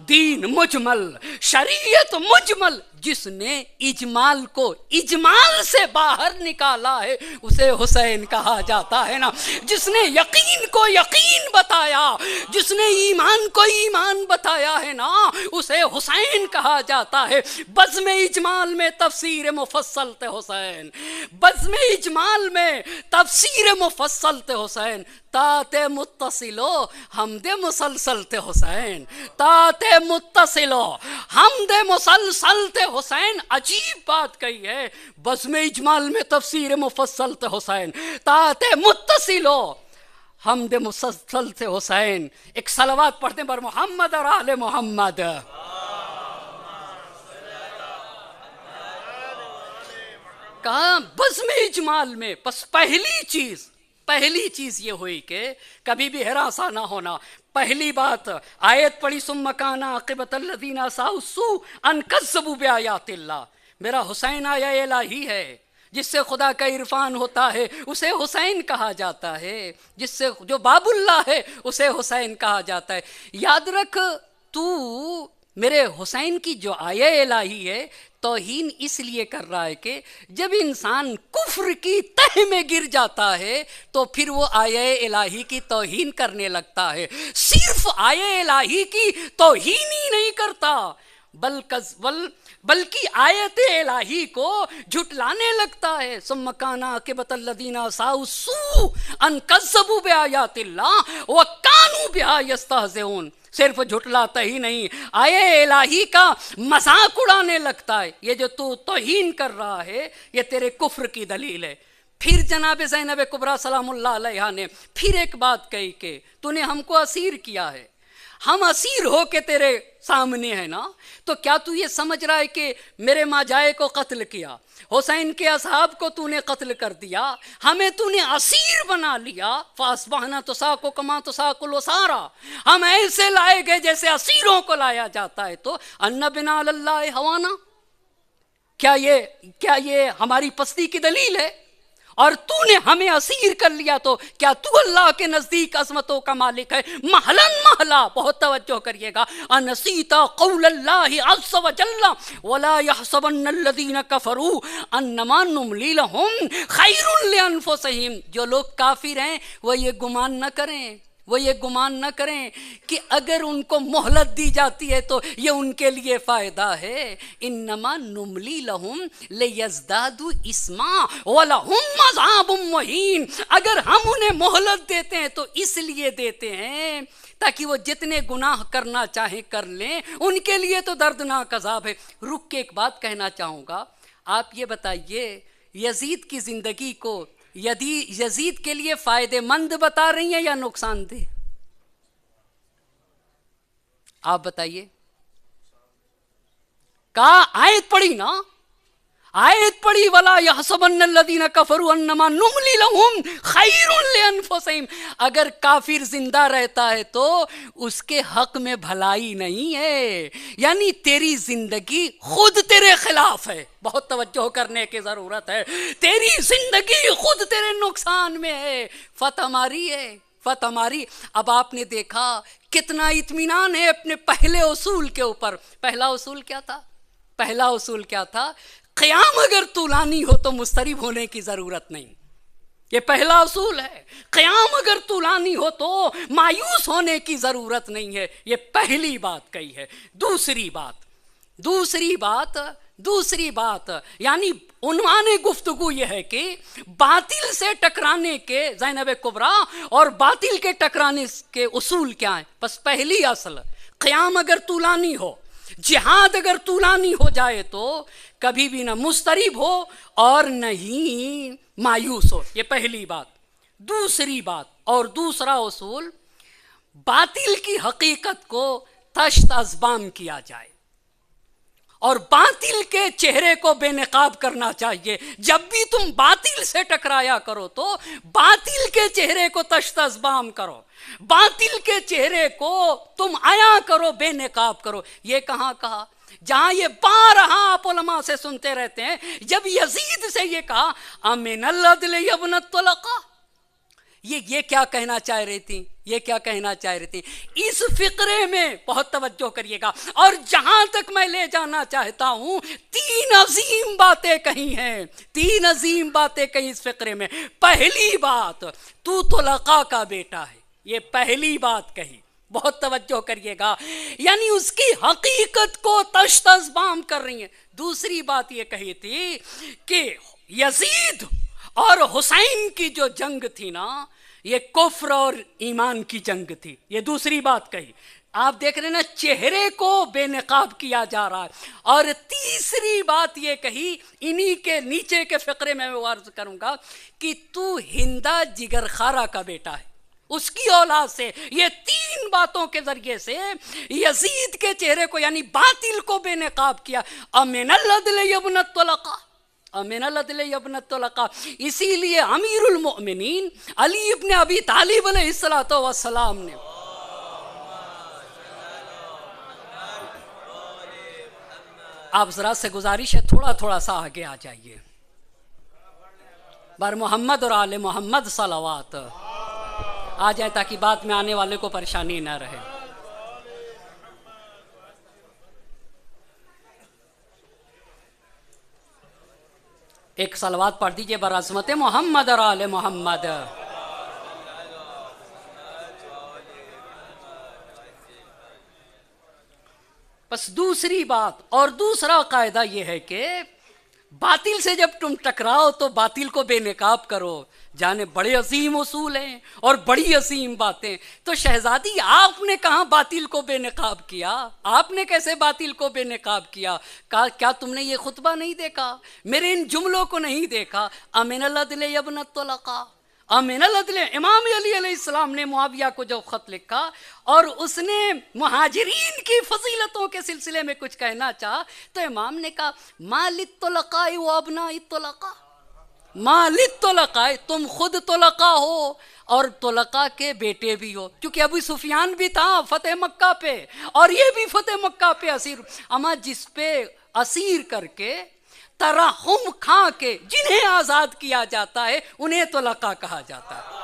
Speaker 1: دین مجمل، شریعت مجمل۔ جس نے اجمال کو اجمال سے باہر نکالا ہے اسے حسین کہا جاتا ہے نا۔ جس نے یقین کو یقین بتایا، جس نے ایمان کو ایمان بتایا ہے نا، اسے حسین کہا جاتا ہے۔ بزم اجمال میں تفسیر مفصل تھے حسین، بزم اجمال میں تفسیر مفصل تھے حسین۔ تات متصلو حمد مسلسل تھے حسین، تات متصلو حمد مسلسل تھے حسین۔ عجیب بات کہی ہے، بزم اجمال میں تفسیر مفصل تھے حسین، تات متصلو حمد مسلسل تھے حسین۔ ایک صلوات پڑھتے ہیں بر محمد اور آل محمد۔ کہا بزم اجمال میں بس پہلی چیز یہ ہوئی کہ کبھی بھی ہراساں نہ ہونا۔ پہلی بات آیت پڑھی ثم کان عاقبۃ الذین اساءوا السوء ان کذبوا بآیات اللہ۔ میرا حسین آیا الہی ہے، جس سے خدا کا عرفان ہوتا ہے اسے حسین کہا جاتا ہے، جس سے جو باب اللہ ہے اسے حسین کہا جاتا ہے۔ یاد رکھ تو میرے حسین کی جو آیہ الہی ہے توہین اس لیے کر رہا ہے کہ جب انسان کفر کی تہ میں گر جاتا ہے تو پھر وہ آیہ الہی کی توہین کرنے لگتا ہے۔ صرف آیہ الہی کی توہین ہی نہیں کرتا بلکہ آیت الہی کو جھٹلانے لگتا ہے۔ ثم کان عاقبۃ الذین اساءوا السوء ان کذبوا بآیات اللہ وکانوا بہا یستہزئون۔ صرف جھٹلاتا ہی نہیں، آیہ الہی کا مذاق اڑانے لگتا ہے۔ یہ جو تو توہین کر رہا ہے یہ تیرے کفر کی دلیل ہے۔ پھر جناب زینب کبریٰ سلام اللہ علیہا نے پھر ایک بات کہی کہ تو نے ہم کو اسیر کیا ہے، ہم اسیر ہو کے تیرے سامنے ہیں نا، تو کیا تو یہ سمجھ رہا ہے کہ میرے ماجائے کو قتل کیا، حسین کے اصحاب کو تو نے قتل کر دیا، ہمیں تو نے اسیر بنا لیا، فاصبحنا تساق کما تساق الاسارا، ہم ایسے لائے گئے جیسے اسیروں کو لایا جاتا ہے۔ تو ان بنا اللہ ہوانا، کیا یہ ہماری پستی کی دلیل ہے؟ اور تو نے ہمیں اسیر کر لیا تو کیا تو اللہ کے نزدیک عظمتوں کا مالک ہے؟ محلاً محلہ، بہت توجہ کریے گا، انسیت قول اللہ عز وجل ولا يحسبن الذین کفروا انما نملی لهم خیر لانفسهم۔ جو لوگ کافر ہیں وہ یہ گمان نہ کریں کہ اگر ان کو مہلت دی جاتی ہے تو یہ ان کے لیے فائدہ ہے۔ انما نملی لہم لیزدادوا اثما ولہم عذاب مہین۔ اگر ہم انہیں مہلت دیتے ہیں تو اس لیے دیتے ہیں تاکہ وہ جتنے گناہ کرنا چاہیں کر لیں، ان کے لیے تو دردناک عذاب ہے۔ رک کے ایک بات کہنا چاہوں گا، آپ یہ بتائیے یزید کی زندگی کو یزید کے لیے فائدہ مند بتا رہی ہیں یا نقصان دہ؟ آپ بتائیے۔ کہا آیت پڑھی نا، آیت پڑھی ولا یحسبن الذین کفروا انما نملی لہم خیر لانفسہم، اگر کافر زندہ رہتا ہے تو اس کے حق میں بھلائی نہیں ہے، یعنی تیری زندگی خود تیرے خلاف ہے، بہت توجہ کرنے کی ضرورت ہے، تیری زندگی خود تیرے نقصان میں ہے، فتح ماری ہے، فتح ماری۔ اب آپ نے دیکھا کتنا اطمینان ہے اپنے پہلے اصول کے اوپر۔ پہلا اصول کیا تھا؟ پہلا اصول کیا تھا؟ قیام اگر طولانی ہو تو مضطرب ہونے کی ضرورت نہیں، یہ پہلا اصول ہے۔ قیام اگر طولانی ہو تو مایوس ہونے کی ضرورت نہیں ہے، یہ پہلی بات کہی ہے۔ دوسری بات یعنی عنوان گفتگو یہ ہے کہ باطل سے ٹکرانے کے زینب کبریٰ اور باطل کے ٹکرانے کے اصول کیا ہیں؟ بس پہلی اصل، قیام اگر طولانی ہو، جہاد اگر طولانی ہو جائے تو کبھی بھی نہ مضطرب ہو اور نہ ہی مایوس ہو، یہ پہلی بات۔ دوسری بات اور دوسرا اصول، باطل کی حقیقت کو تشت ازبام کیا جائے اور باطل کے چہرے کو بے نقاب کرنا چاہیے۔ جب بھی تم باطل سے ٹکرایا کرو تو باطل کے چہرے کو تشت ازبام کرو، باطل کے چہرے کو تم عیاں کرو، بے نقاب کرو۔ یہ کہاں کہا؟ جہاں یہ بارہا آپ علماء سے سنتے رہتے ہیں، جب یزید سے یہ کہا امن العدل یا ابن الطلقاء، یہ کیا کہنا چاہ رہی تھی؟ یہ کیا کہنا چاہ رہی تھی؟ اس فقرے میں بہت توجہ کریے گا، اور جہاں تک میں لے جانا چاہتا ہوں، تین عظیم باتیں کہی ہیں، تین عظیم باتیں کہی اس فقرے میں۔ پہلی بات، تو طلقاء کا بیٹا ہے، یہ پہلی بات کہی، بہت توجہ کریے گا، یعنی اس کی حقیقت کو تشت ازبام کر رہی ہیں۔ دوسری بات یہ کہی تھی کہ یزید اور حسین کی جو جنگ تھی نا، یہ کفر اور ایمان کی جنگ تھی، یہ دوسری بات کہی۔ آپ دیکھ رہے ہیں نا، چہرے کو بے نقاب کیا جا رہا ہے۔ اور تیسری بات یہ کہی، انہی کے نیچے کے فقرے میں عرض کروں گا کہ تو ہندا جگر خارا کا بیٹا ہے، اس کی اولاد سے۔ یہ تین باتوں کے ذریعے سے یزید کے چہرے کو یعنی باطل کو بے نقاب کیا۔ امن العدل یا ابن الطلقاء، امن العدل یا ابن الطلقاء۔ اسی لیے امیر المؤمنین علی ابن ابی طالب علیہ السلام نے آپ ذرا سے گزارش ہے تھوڑا سا آگے آ جائیے، بر محمد اور آل محمد صلوات آ جائیں تاکہ بعد میں آنے والے کو پریشانی نہ رہے۔ ایک صلوات پڑھ دیجئے بر عظمت محمد اور آل محمد۔ بس دوسری بات اور دوسرا قاعدہ یہ ہے کہ باطل سے جب تم ٹکراؤ تو باطل کو بے نقاب کرو۔ جانے بڑے عظیم اصول ہیں اور بڑی عظیم باتیں، تو شہزادی آپ نے کہاں باطل کو بے نقاب کیا؟ آپ نے کیسے باطل کو بے نقاب کیا؟ کیا تم نے یہ خطبہ نہیں دیکھا؟ میرے ان جملوں کو نہیں دیکھا؟ امن العدل یا ابن الطلقاء، امن العدل۔ امام علی علیہ السلام نے معاویہ کو جو خط لکھا اور اس نے مہاجرین کی فضیلتوں کے سلسلے میں کچھ کہنا چاہا تو امام نے کہا ما للطلقاء و ابناء الطلقاء، ما للطلقاء، تم خود طلقاء ہو اور طلقاء کے بیٹے بھی ہو، کیونکہ ابو سفیان بھی تھا فتح مکہ پہ اور یہ بھی فتح مکہ پہ اسیر، اما جس پہ اسیر کر کے ترحم کھا کے جنہیں آزاد کیا جاتا ہے انہیں طلقاء کہا جاتا ہے۔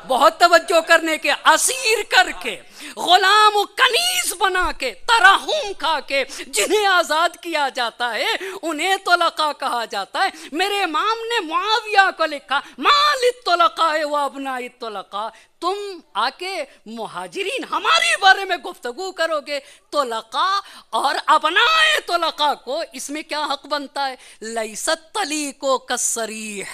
Speaker 1: بہت توجہ کرنے کے، اسیر کر کے، غلام و کنیز بنا کے، ترحم کھا کے جنہیں آزاد کیا جاتا ہے انہیں طلقاء کہا جاتا ہے۔ میرے امام نے معاویہ کو لکھا ما للطلقاء و ابناء الطلقاء، تم آ کے مہاجرین ہمارے بارے میں گفتگو کرو گے، طلقاء اور ابناء طلقاء کو اس میں کیا حق بنتا ہے؟ لیست طلیق کالصریح،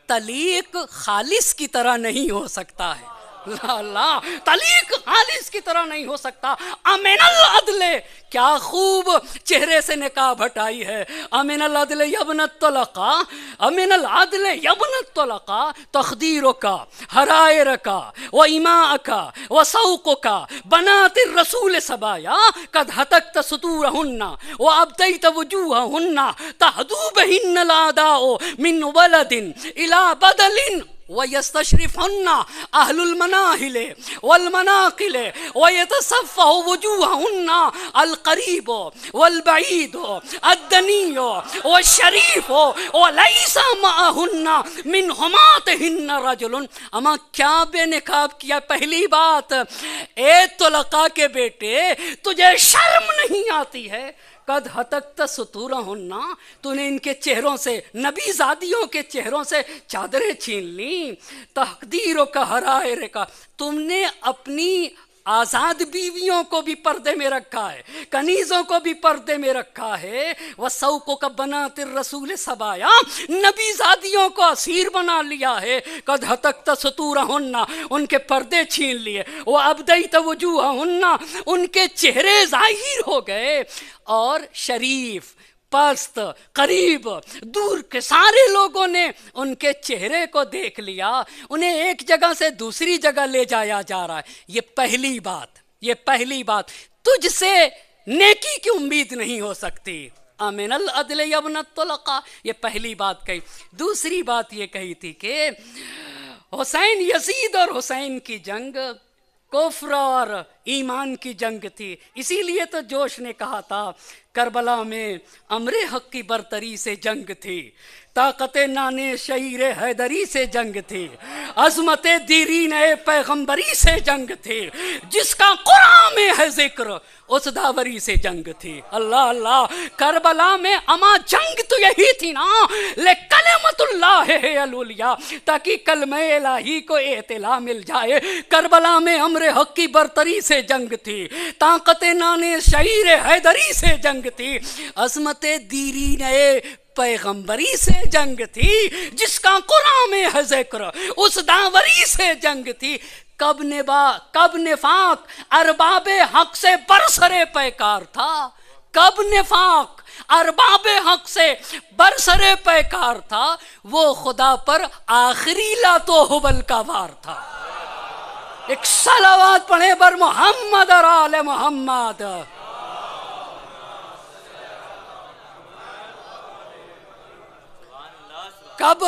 Speaker 1: طلیق خالص کی طرح نہیں ہو سکتا ہے، لا لا، طلیق خالص کی طرح نہیں ہو سکتا. امن العدل، کیا خوب چہرے سے نقاب ہٹائی ہے. امن العدل یبن الطلقا، امن العدل یبن الطلقا، تخدیرک حرائرک و ایماءک و سوقک بنات الرسول سبایا قد ہتکت صدورہن و ابدیت وجوہہن تہدو بہن الاداء من ولد الى بدل وَيَسْتَشْرِفْهُنَّ أَهْلُ الْمَنَاهِلِ وَالْمَنَاقِلِ وَيَتَصَفَّحُ وُجُوهَهُنَّ الْقَرِيبُ وَالْبَعِيدُ الدَّنِيُّ وَالشَّرِيفُ وَلَيْسَ مَعَهُنَّ مِنْ حُمَاتِهِنَّ رَجُلٌ. اما کیا بے نقاب کیا. پہلی بات، اے طلقاء کے بیٹے، تجھے شرم نہیں آتی ہے؟ قد ہتکت ستورہن، تو نے ان کے چہروں سے، نبی زادیوں کے چہروں سے چادریں چھین لی. تقدیروں کا حرائر کا، تم نے اپنی آزاد بیویوں کو بھی پردے میں رکھا ہے، کنیزوں کو بھی پردے میں رکھا ہے. وَسَوْقُ کا بنات الرسول سبایا، نبی زادیوں کو اسیر بنا لیا ہے. قد ہتکت ستورہن، ان کے پردے چھین لیے. وَأَبْدَيْتَ وُجُوهَهُنَّ، ان کے چہرے ظاہر ہو گئے. اور شریف، پست، قریب، دور کے سارے لوگوں نے ان کے چہرے کو دیکھ لیا. انہیں ایک جگہ سے دوسری جگہ لے جایا جا رہا ہے. یہ پہلی بات، یہ پہلی بات، تجھ سے نیکی کی امید نہیں ہو سکتی. امن العدل یبن الطلقاء، یہ پہلی بات کہی. دوسری بات یہ کہی تھی کہ حسین، یزید اور حسین کی جنگ کفر اور ایمان کی جنگ تھی. اسی لیے تو جوش نے کہا تھا کربلا میں امر حق کی برتری سے جنگ تھی، طاقت نانے شعیر حیدری سے جنگ تھی، عظمت دیرین پیغمبری سے جنگ تھی، جس کا قرآن میں ہے ذکر اس داوری سے جنگ تھی. اللہ اللہ، کربلا میں اما جنگ تو یہی تھی نا، لکلمت اللہ ہے العلیٰ، تاکہ کلمہ الہی کو اعتلا مل جائے. کربلا میں امر حق کی برتری سے جنگ تھی، طاقت نانے شعیر حیدری سے جنگ تھی، عظمت دیرین پیغمبری سے جنگ تھی، جس کا قرآن میں ہے ذکر اس داوری سے جنگ تھی. کب نفاق ارباب حق سے برسرے پیکار تھا، کب نفاق ارباب حق سے برسرے پیکار تھا، وہ خدا پر آخری لات و حبل کا وار تھا. ایک صلوات پڑھے بر محمد اور آل محمد. کب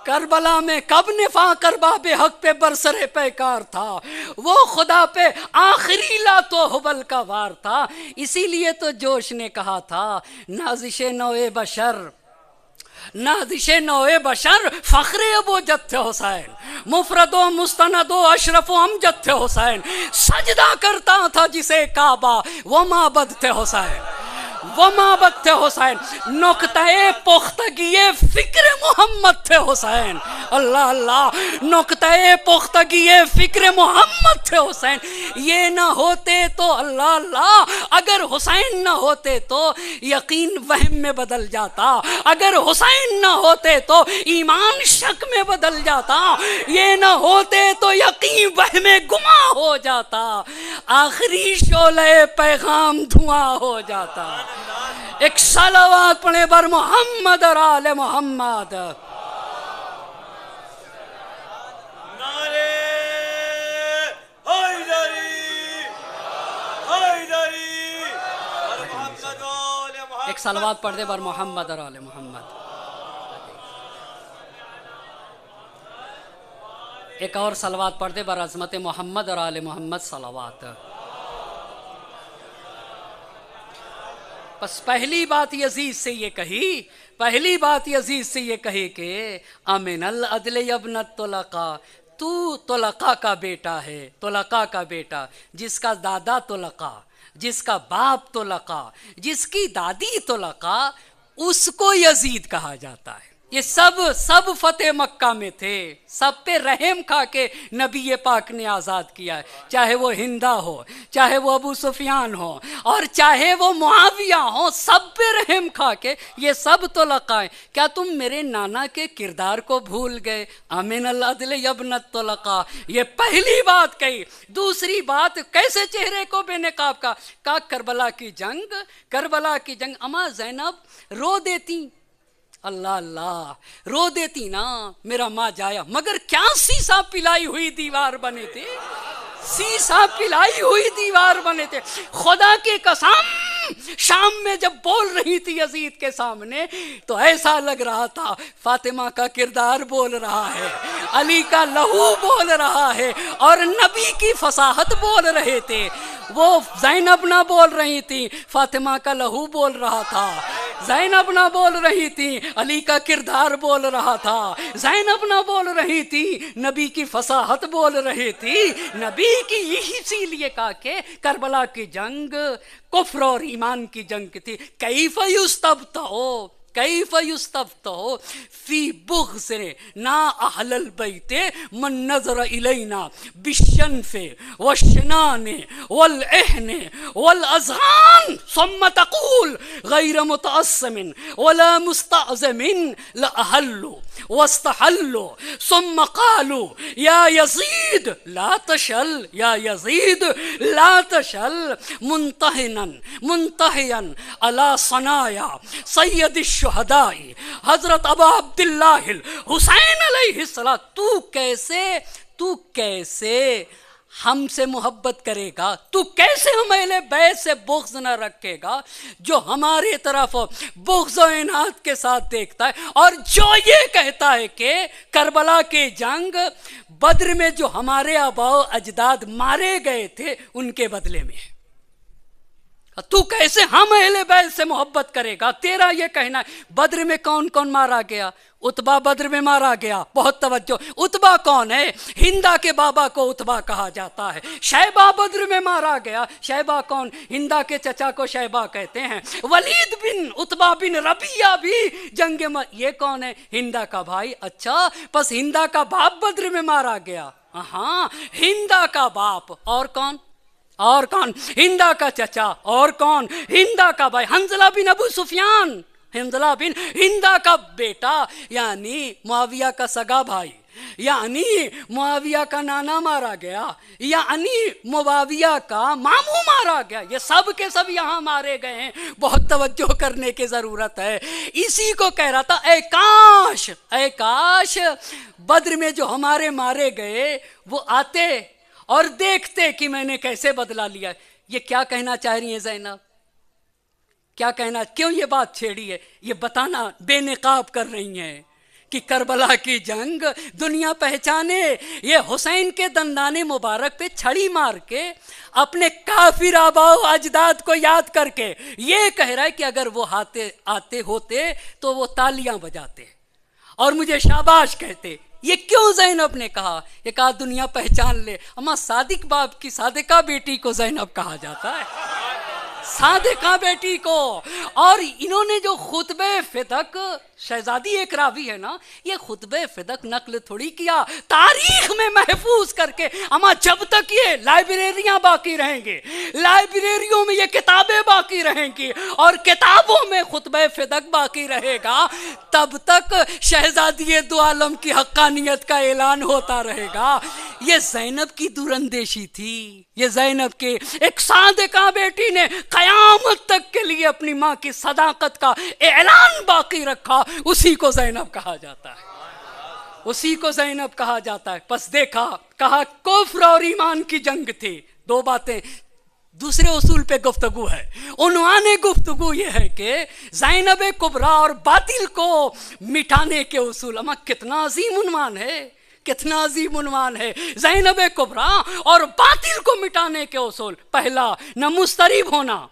Speaker 1: کربلا میں کب نفاق ارباب حق پہ برسر پیکار تھا، وہ خدا پہ آخری لات و حبل کا وار تھا. اسی لیے تو جوش نے کہا تھا نازش نوع بشر، نازش نوع بشر فخر ابو جد حسین، مفرد و مستند و اشرف و امجد تھے حسین. سجدہ کرتا تھا جسے کعبہ وہ معبد تھے حسین، وہ معبد تھے حسین. نقطہ پختگی فکر محمد تھے حسین. اللہ اللہ، نقطہ پختگی فکر محمد تھے حسین. یہ نہ ہوتے تو اللہ اللہ، اگر حسین نہ ہوتے تو یقین وہم میں بدل جاتا، اگر حسین نہ ہوتے تو ایمان شک میں بدل جاتا، یہ نہ ہوتے تو یقین وہم گما ہو جاتا، آخری شعلہ پیغام دھواں ہو جاتا. ایک صلوات پڑھے بر محمد اور آل محمد.
Speaker 2: نعرے حیدری حیدری بر محمد و آل محمد.
Speaker 1: ایک صلوات پڑھ دے بر محمد اور آل محمد. ایک اور صلوات پڑھ دے بر عظمت محمد اور آل محمد. صلوات. بس پہلی بات یزید سے یہ کہی، پہلی بات یزید سے یہ کہی کہ امن العدل یبن الطلقاء، تو طلقاء کا بیٹا ہے، طلقاء کا بیٹا، جس کا دادا طلقاء، جس کا باپ طلقاء، جس کی دادی طلقاء، اس کو یزید کہا جاتا ہے. یہ سب فتح مکہ میں تھے، سب پہ رحم کھا کے نبی پاک نے آزاد کیا ہے، چاہے وہ ہندا ہو، چاہے وہ ابو سفیان ہو، اور چاہے وہ معاویہ ہو، سب پہ رحم کھا کے یہ سب طلقاء ہیں۔ کیا تم میرے نانا کے کردار کو بھول گئے؟ آمین العدل یبن الطلقاء، یہ پہلی بات کہی۔ دوسری بات کیسے چہرے کو بے نقاب کا کربلا کی جنگ اما زینب رو دیتی، اللہ اللہ رو دیتی نا، میرا ماں جایا، مگر کیا سیسا پلائی ہوئی دیوار بنے تھے، سیسا پلائی ہوئی دیوار بنے تھے۔ خدا کی قسم شام میں جب بول رہی تھی یزید کے سامنے تو ایسا لگ رہا تھا فاطمہ کا کردار بول رہا ہے، علی کا لہو بول رہا ہے، اور نبی کی فصاحت بول رہے تھے۔ وہ زینب نہ بول رہی تھی، فاطمہ کا لہو بول رہا تھا۔ زینب نہ بول رہی تھی، علی کا کردار بول رہا تھا۔ زینب نہ بول رہی تھی، نبی کی فصاحت بول رہی تھی۔ نبی کی اسی لیے کہا کہ کربلا کی جنگ کفر اور ایمان کی جنگ تھی۔ کیف یستبطؤ فی بغض نا اہل البیت من نظر الینا بالشنف والشنان والاحن والاذغان ثم تقول غیر متعصم ولا مستعظم لاحلوا واستحلوا ثم قالوا یا یزید لا تشل یا یزید لا تشل منتہیا علی صنایا سید الشہداء حضرت ابا عبداللہ الحسین علیہ السلام۔ تو کیسے ہم سے محبت کرے گا؟ تو کیسے ہم اہل بیت سے بغض نہ رکھے گا جو ہماری طرف بغض و عناد کے ساتھ دیکھتا ہے، اور جو یہ کہتا ہے کہ کربلا کی جنگ بدر میں جو ہمارے آباء و اجداد مارے گئے تھے ان کے بدلے میں؟ تو کیسے ہم اہل بیت سے محبت کرے گا؟ تیرا یہ کہنا ہے۔ بدر میں کون کون مارا گیا؟ اتبا بدر میں مارا گیا، بہت توجہ۔ اتبا کون ہے؟ ہندا کے بابا کو اتبا کہا جاتا ہے۔ شیبہ بدر میں مارا گیا، شیبہ کون؟ ہندا کے چچا کو شیبہ کہتے ہیں۔ ولید بن اتبا بن ربیعہ بھی جنگ میں، یہ کون ہے؟ ہندا کا بھائی۔ اچھا، پس ہندا کا باپ بدر میں مارا گیا؟ ہاں، ہندا کا باپ۔ اور کون؟ ہندا کا چچا۔ اور کون؟ ہندا کا بھائی حنظلہ بن ابو سفیان، حنظلہ بن ہندا کا بیٹا، یعنی معاویہ کا سگا بھائی، یعنی معاویہ کا نانا مارا گیا، یعنی معاویہ کا ماموں مارا گیا۔ یہ سب کے سب یہاں مارے گئے ہیں، بہت توجہ کرنے کی ضرورت ہے۔ اسی کو کہہ رہا تھا اے کاش بدر میں جو ہمارے مارے گئے وہ آتے اور دیکھتے کہ میں نے کیسے بدلہ لیا۔ یہ کیا کہنا چاہ رہی ہیں زینب؟ کیا کہنا، کیوں یہ بات چھیڑی ہے؟ یہ بتانا بے نقاب کر رہی ہیں کہ کربلا کی جنگ دنیا پہچانے۔ یہ حسین کے دندان مبارک پہ چھڑی مار کے اپنے کافر آباء و اجداد کو یاد کر کے یہ کہہ رہا ہے کہ اگر وہ آتے ہوتے تو وہ تالیاں بجاتے اور مجھے شاباش کہتے۔ یہ کیوں زینب نے کہا؟ یہ کہا دنیا پہچان لے۔ اما صادق باپ کی صادقہ بیٹی کو زینب کہا جاتا ہے، صادقہ بیٹی کو۔ اور انہوں نے جو خطبہ فدق، شہزادی ایک راوی ہے نا، یہ خطبہ فدق نقل تھوڑی کیا، تاریخ میں محفوظ کر کے۔ اما جب تک یہ لائبریریاں باقی رہیں گی، لائبریریوں میں یہ کتابیں باقی رہیں گی اور کتابوں میں خطبہ فدق باقی رہے گا، تب تک شہزادی دو عالم کی حقانیت کا اعلان ہوتا رہے گا۔ یہ زینب کی دوراندیشی تھی، یہ زینب کے ایک صادقہ بیٹی نے قیامت تک کے لیے اپنی ماں کی صداقت کا اعلان باقی رکھا، اسی کو زینب کہا جاتا ہے، اسی کو زینب کہا جاتا ہے۔ پس دیکھا، کہا کفر اور ایمان کی جنگ تھی۔ دو باتیں، دوسرے اصول پہ گفتگو ہے۔ عنوان گفتگو یہ ہے کہ زینب کبریٰ اور باطل کو مٹانے کے اصول۔ اما کتنا عظیم عنوان ہے، کتنا عظیم عنوان ہے۔ زینب کبریٰ اور باطل کو مٹانے کے اصول۔ پہلا، نہ مضطرب ہونا،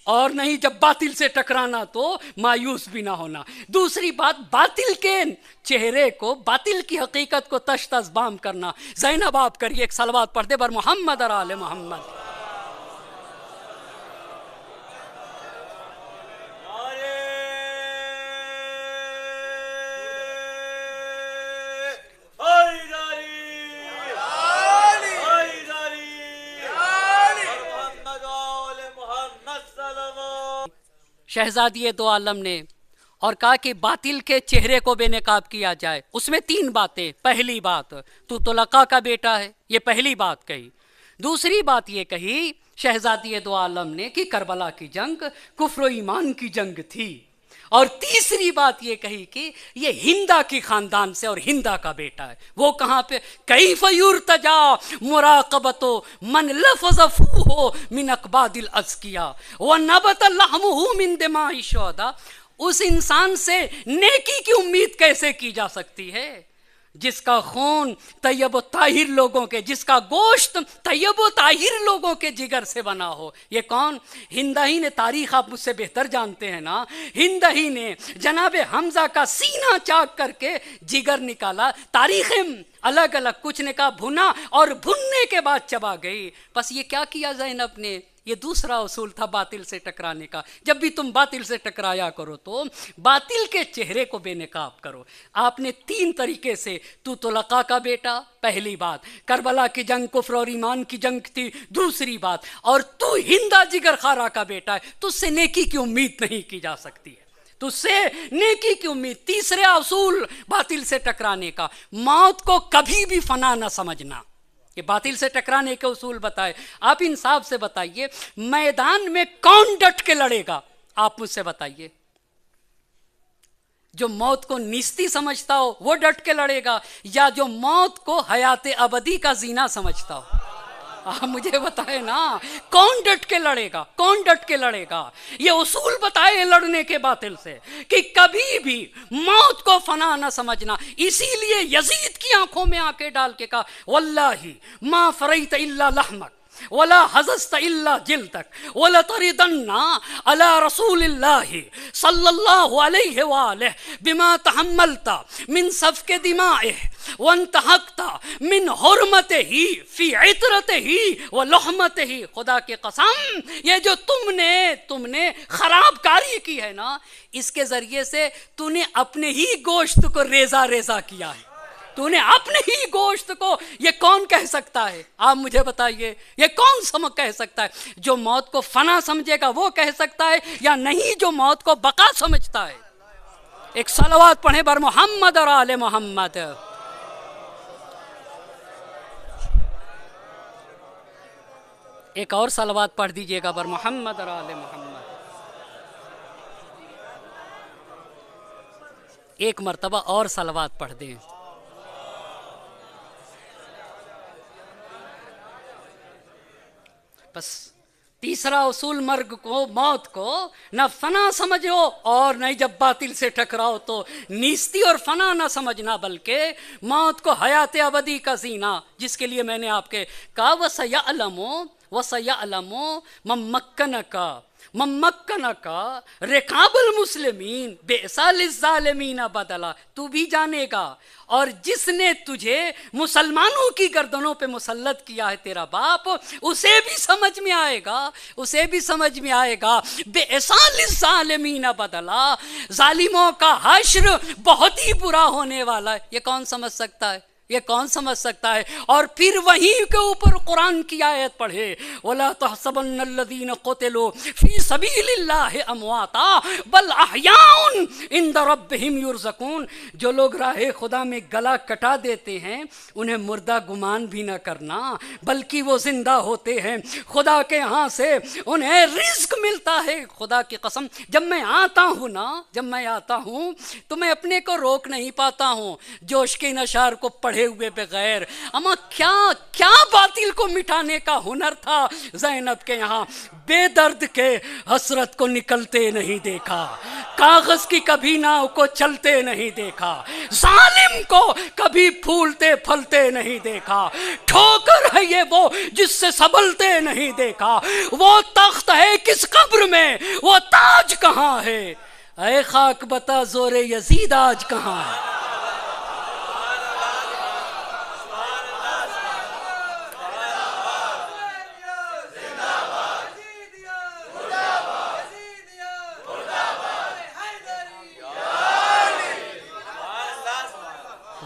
Speaker 1: اور نہیں جب باطل سے ٹکرانا تو مایوس بھی نہ ہونا۔ دوسری بات، باطل کے چہرے کو، باطل کی حقیقت کو تشت ازبام کرنا۔ زینب آپ کریے ایک صلوات پڑھ دے بر محمد اور آل محمد۔
Speaker 2: نعرہ
Speaker 1: شہزادی دو عالم نے اور کہا کہ باطل کے چہرے کو بے نقاب کیا جائے. اس میں 3 باتیں. پہلی بات تو طلقاء کا بیٹا ہے، یہ پہلی بات کہی. دوسری بات یہ کہی شہزادی دو عالم نے کہ کربلا کی جنگ کفر و ایمان کی جنگ تھی. اور تیسری بات یہ کہی کہ یہ ہندا کی خاندان سے اور ہندا کا بیٹا ہے. وہ کہاں پہ کیف یرتجا مراقبت من لفظ فوہ من اکباد الازکیا ونبت لحمہ من دماء الشہداء. اس انسان سے نیکی کی امید کیسے کی جا سکتی ہے جس کا خون طیب و طاہر لوگوں کے، جس کا گوشت طیب و طاہر لوگوں کے جگر سے بنا ہو. یہ کون؟ ہندا ہی نے، تاریخ آپ مجھ سے بہتر جانتے ہیں نا، ہندا ہی نے جناب حمزہ کا سینہ چاک کر کے جگر نکالا. تاریخیں الگ الگ، کچھ نے کہا بھنا اور بھننے کے بعد چبا گئی. بس یہ کیا کیا زینب نے؟ یہ دوسرا اصول تھا باطل سے ٹکرانے کا. جب بھی تم باطل سے ٹکرایا کرو تو باطل کے چہرے کو بے نقاب کرو. آپ نے 3 طریقے سے، تو طلقاء کا بیٹا پہلی بات، کربلا کی جنگ کفر اور ایمان کی جنگ تھی دوسری بات، اور تو ہندا جگر خارا کا بیٹا ہے، تو اس سے نیکی کی امید نہیں کی جا سکتی ہے، تو سے نیکی کی امید. تیسرے اصول باطل سے ٹکرانے کا، موت کو کبھی بھی فنا نہ سمجھنا. یہ باطل سے ٹکرانے کے اصول بتائے. آپ انصاف سے بتائیے میدان میں کون ڈٹ کے لڑے گا؟ آپ مجھ سے بتائیے. جو موت کو نیستی سمجھتا ہو وہ ڈٹ کے لڑے گا، یا جو موت کو حیات ابدی کا زینہ سمجھتا ہو؟ آپ مجھے بتائے نا، کون ڈٹ کے لڑے گا؟ کون ڈٹ کے لڑے گا؟ یہ اصول بتائے لڑنے کے باطل سے کہ کبھی بھی موت کو فنا نہ سمجھنا. اسی لیے یزید کی آنکھوں میں آنکھیں ڈال کے کہا واللہ ما فریت الا لحمک ولا حزست الا جلدک ولتردن علی رسول اللہ صلی اللہ علیہ وآلہ بما تحملت من سفک دمائہ وانتہکت من حرمتہ فی عطرتہ ولحمتہ. خدا کی قسم یہ جو تم نے خراب کاری کی ہے نا، اس کے ذریعے سے تو نے اپنے ہی گوشت کو ریزہ ریزہ کیا ہے. تو نے اپنے ہی گوشت کو، یہ کون کہہ سکتا ہے؟ آپ مجھے بتائیے یہ کون کہہ سکتا ہے؟ جو موت کو فنا سمجھے گا وہ کہہ سکتا ہے، یا نہیں جو موت کو بقا سمجھتا ہے؟ ایک صلوات پڑھیں بر محمد اور آل محمد. ایک اور صلوات پڑھ دیجئے گا بر محمد اور آل محمد. ایک مرتبہ اور صلوات پڑھ دیں. بس تیسرا اصول مرگ کو، موت کو نہ فنا سمجھو اور نہ جب باطل سے ٹکراؤ تو نیستی اور فنا نہ سمجھنا، بلکہ موت کو حیات ابدی کا زینہ، جس کے لیے میں نے آپ کے کہا وَسَيَعْلَمُ مَن مَّكَّنَكَ رِقَابَ الْمُسْلِمِينَ بِئْسَ لِلظَّالِمِينَ بَدَلًا. تو بھی جانے گا، اور جس نے تجھے مسلمانوں کی گردنوں پہ مسلط کیا ہے تیرا باپ، اسے بھی سمجھ میں آئے گا بِئْسَ لِلظَّالِمِينَ بَدَلًا. ظالموں کا حشر بہت ہی برا ہونے والا ہے. یہ کون سمجھ سکتا ہے؟ اور پھر وہیں کے اوپر قرآن کی آیت پڑھے وَلَا تَحْسَبَنَّ الَّذِينَ قُتِلُوا فِي سَبِيلِ اللَّهِ أَمْوَاتًا بَلْ أَحْيَاءٌ عِندَ رَبِّهِمْ يُرْزَقُونَ. جو لوگ راہ خدا میں گلا کٹا دیتے ہیں انہیں مردہ گمان بھی نہ کرنا، بلکہ وہ زندہ ہوتے ہیں، خدا کے ہاں سے انہیں رزق ملتا ہے. خدا کی قسم جب میں آتا ہوں تو میں اپنے کو روک نہیں پاتا ہوں جوش کے نشار کو پڑھے ہوئے بغیر. اما کیا باطل کو مٹانے کا ہنر تھا زینب کے یہاں. بے درد کے حسرت کو نکلتے نہیں دیکھا، کاغذ کی کبھی ناؤ کو چلتے نہیں دیکھا، ظالم کو کبھی پھولتے پھلتے نہیں دیکھا. ٹھوکر ہے یہ وہ جس سے سنبھلتے نہیں دیکھا. وہ تخت ہے کس قبر میں، وہ تاج کہاں ہے؟ اے خاک بتا زور یزید آج کہاں ہے؟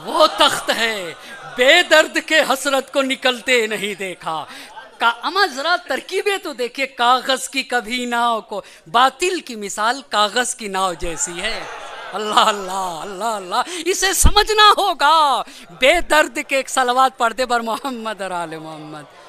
Speaker 1: وہ تخت ہے بے درد کے حسرت کو نکلتے نہیں دیکھا. اما ذرا ترکیبیں تو دیکھیے، کاغذ کی کبھی ناؤ کو، باطل کی مثال کاغذ کی ناؤ جیسی ہے۔ اللہ اللہ اللہ اللہ، اسے سمجھنا ہوگا۔ بے درد کے ایک صلوات پڑھ دے بر محمد اور آل محمد۔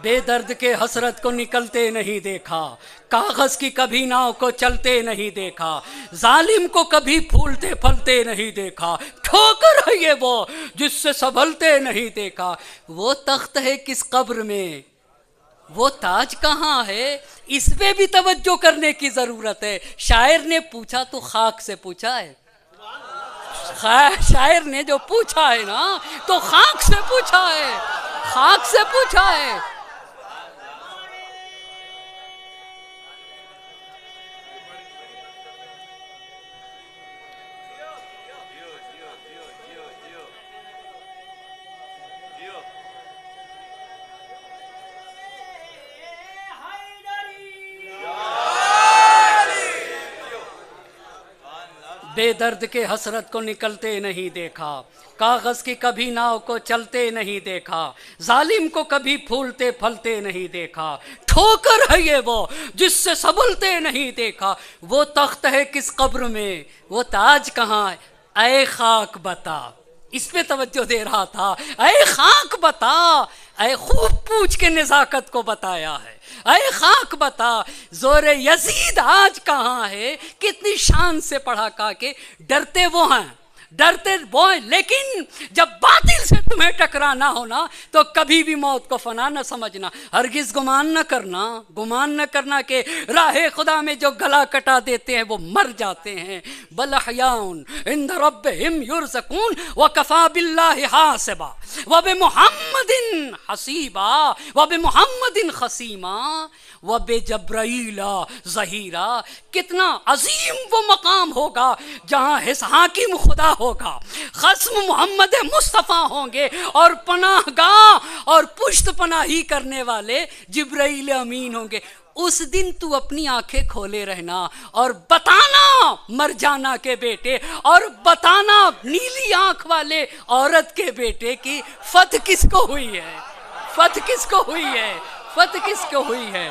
Speaker 1: بے درد کے حسرت کو نکلتے نہیں دیکھا، کاغذ کی کبھی ناؤ کو چلتے نہیں دیکھا، ظالم کو کبھی پھولتے پھلتے نہیں دیکھا، ٹھوکر ہے یہ وہ جس سے سنبھلتے نہیں دیکھا۔ وہ تخت ہے کس قبر میں، وہ تاج کہاں ہے، اس پہ بھی توجہ کرنے کی ضرورت ہے۔ شاعر نے پوچھا تو خاک سے پوچھا ہے، شاعر نے جو پوچھا ہے نا تو خاک سے پوچھا ہے، خاک سے پوچھا ہے۔ بے درد کے حسرت کو نکلتے نہیں دیکھا، کاغذ کی کبھی ناؤ کو چلتے نہیں دیکھا، ظالم کو کبھی پھولتے پھلتے نہیں دیکھا، ٹھوکر ہے یہ وہ جس سے سنبھلتے نہیں دیکھا۔ وہ تخت ہے کس قبر میں، وہ تاج کہاں ہے، اے خاک بتا۔ اس پہ توجہ دے رہا تھا، اے خاک بتا، اے خوب پوچھ کے نزاکت کو بتایا ہے، اے خاک بتا زور یزید آج کہاں ہے۔ کتنی شان سے پڑھا کہا کہ ڈرتے وہ ہیں، ڈرتے وہ ہیں، لیکن جب باطل سے تمہیں ٹکرانا ہونا تو کبھی بھی موت کو فنا نہ سمجھنا، ہرگز گمان نہ کرنا، گمان نہ کرنا کہ راہ خدا میں جو گلا کٹا دیتے ہیں وہ مر جاتے ہیں۔ بل احیاء عند ربہم یرزقون وکفی باللہ حاسبا وبمحمد حسیبا وبمحمد خصیما وبجبرائیل ظہیرا۔ کتنا عظیم وہ مقام ہوگا جہاں حاکم خدا ہوگا، خصم محمد مصطفیٰ ہوں گے، اور پناہ گاہ اور پشت پناہی کرنے والے جبرائیل امین ہوں گے۔ اس دن تو اپنی آنکھیں کھولے رہنا اور بتانا مر جانا کے بیٹے، اور بتانا نیلی آنکھ والے عورت کے بیٹے کی فتح کس کو ہوئی ہے، فتح کس کو ہوئی ہے، فتح کس کو ہوئی ہے۔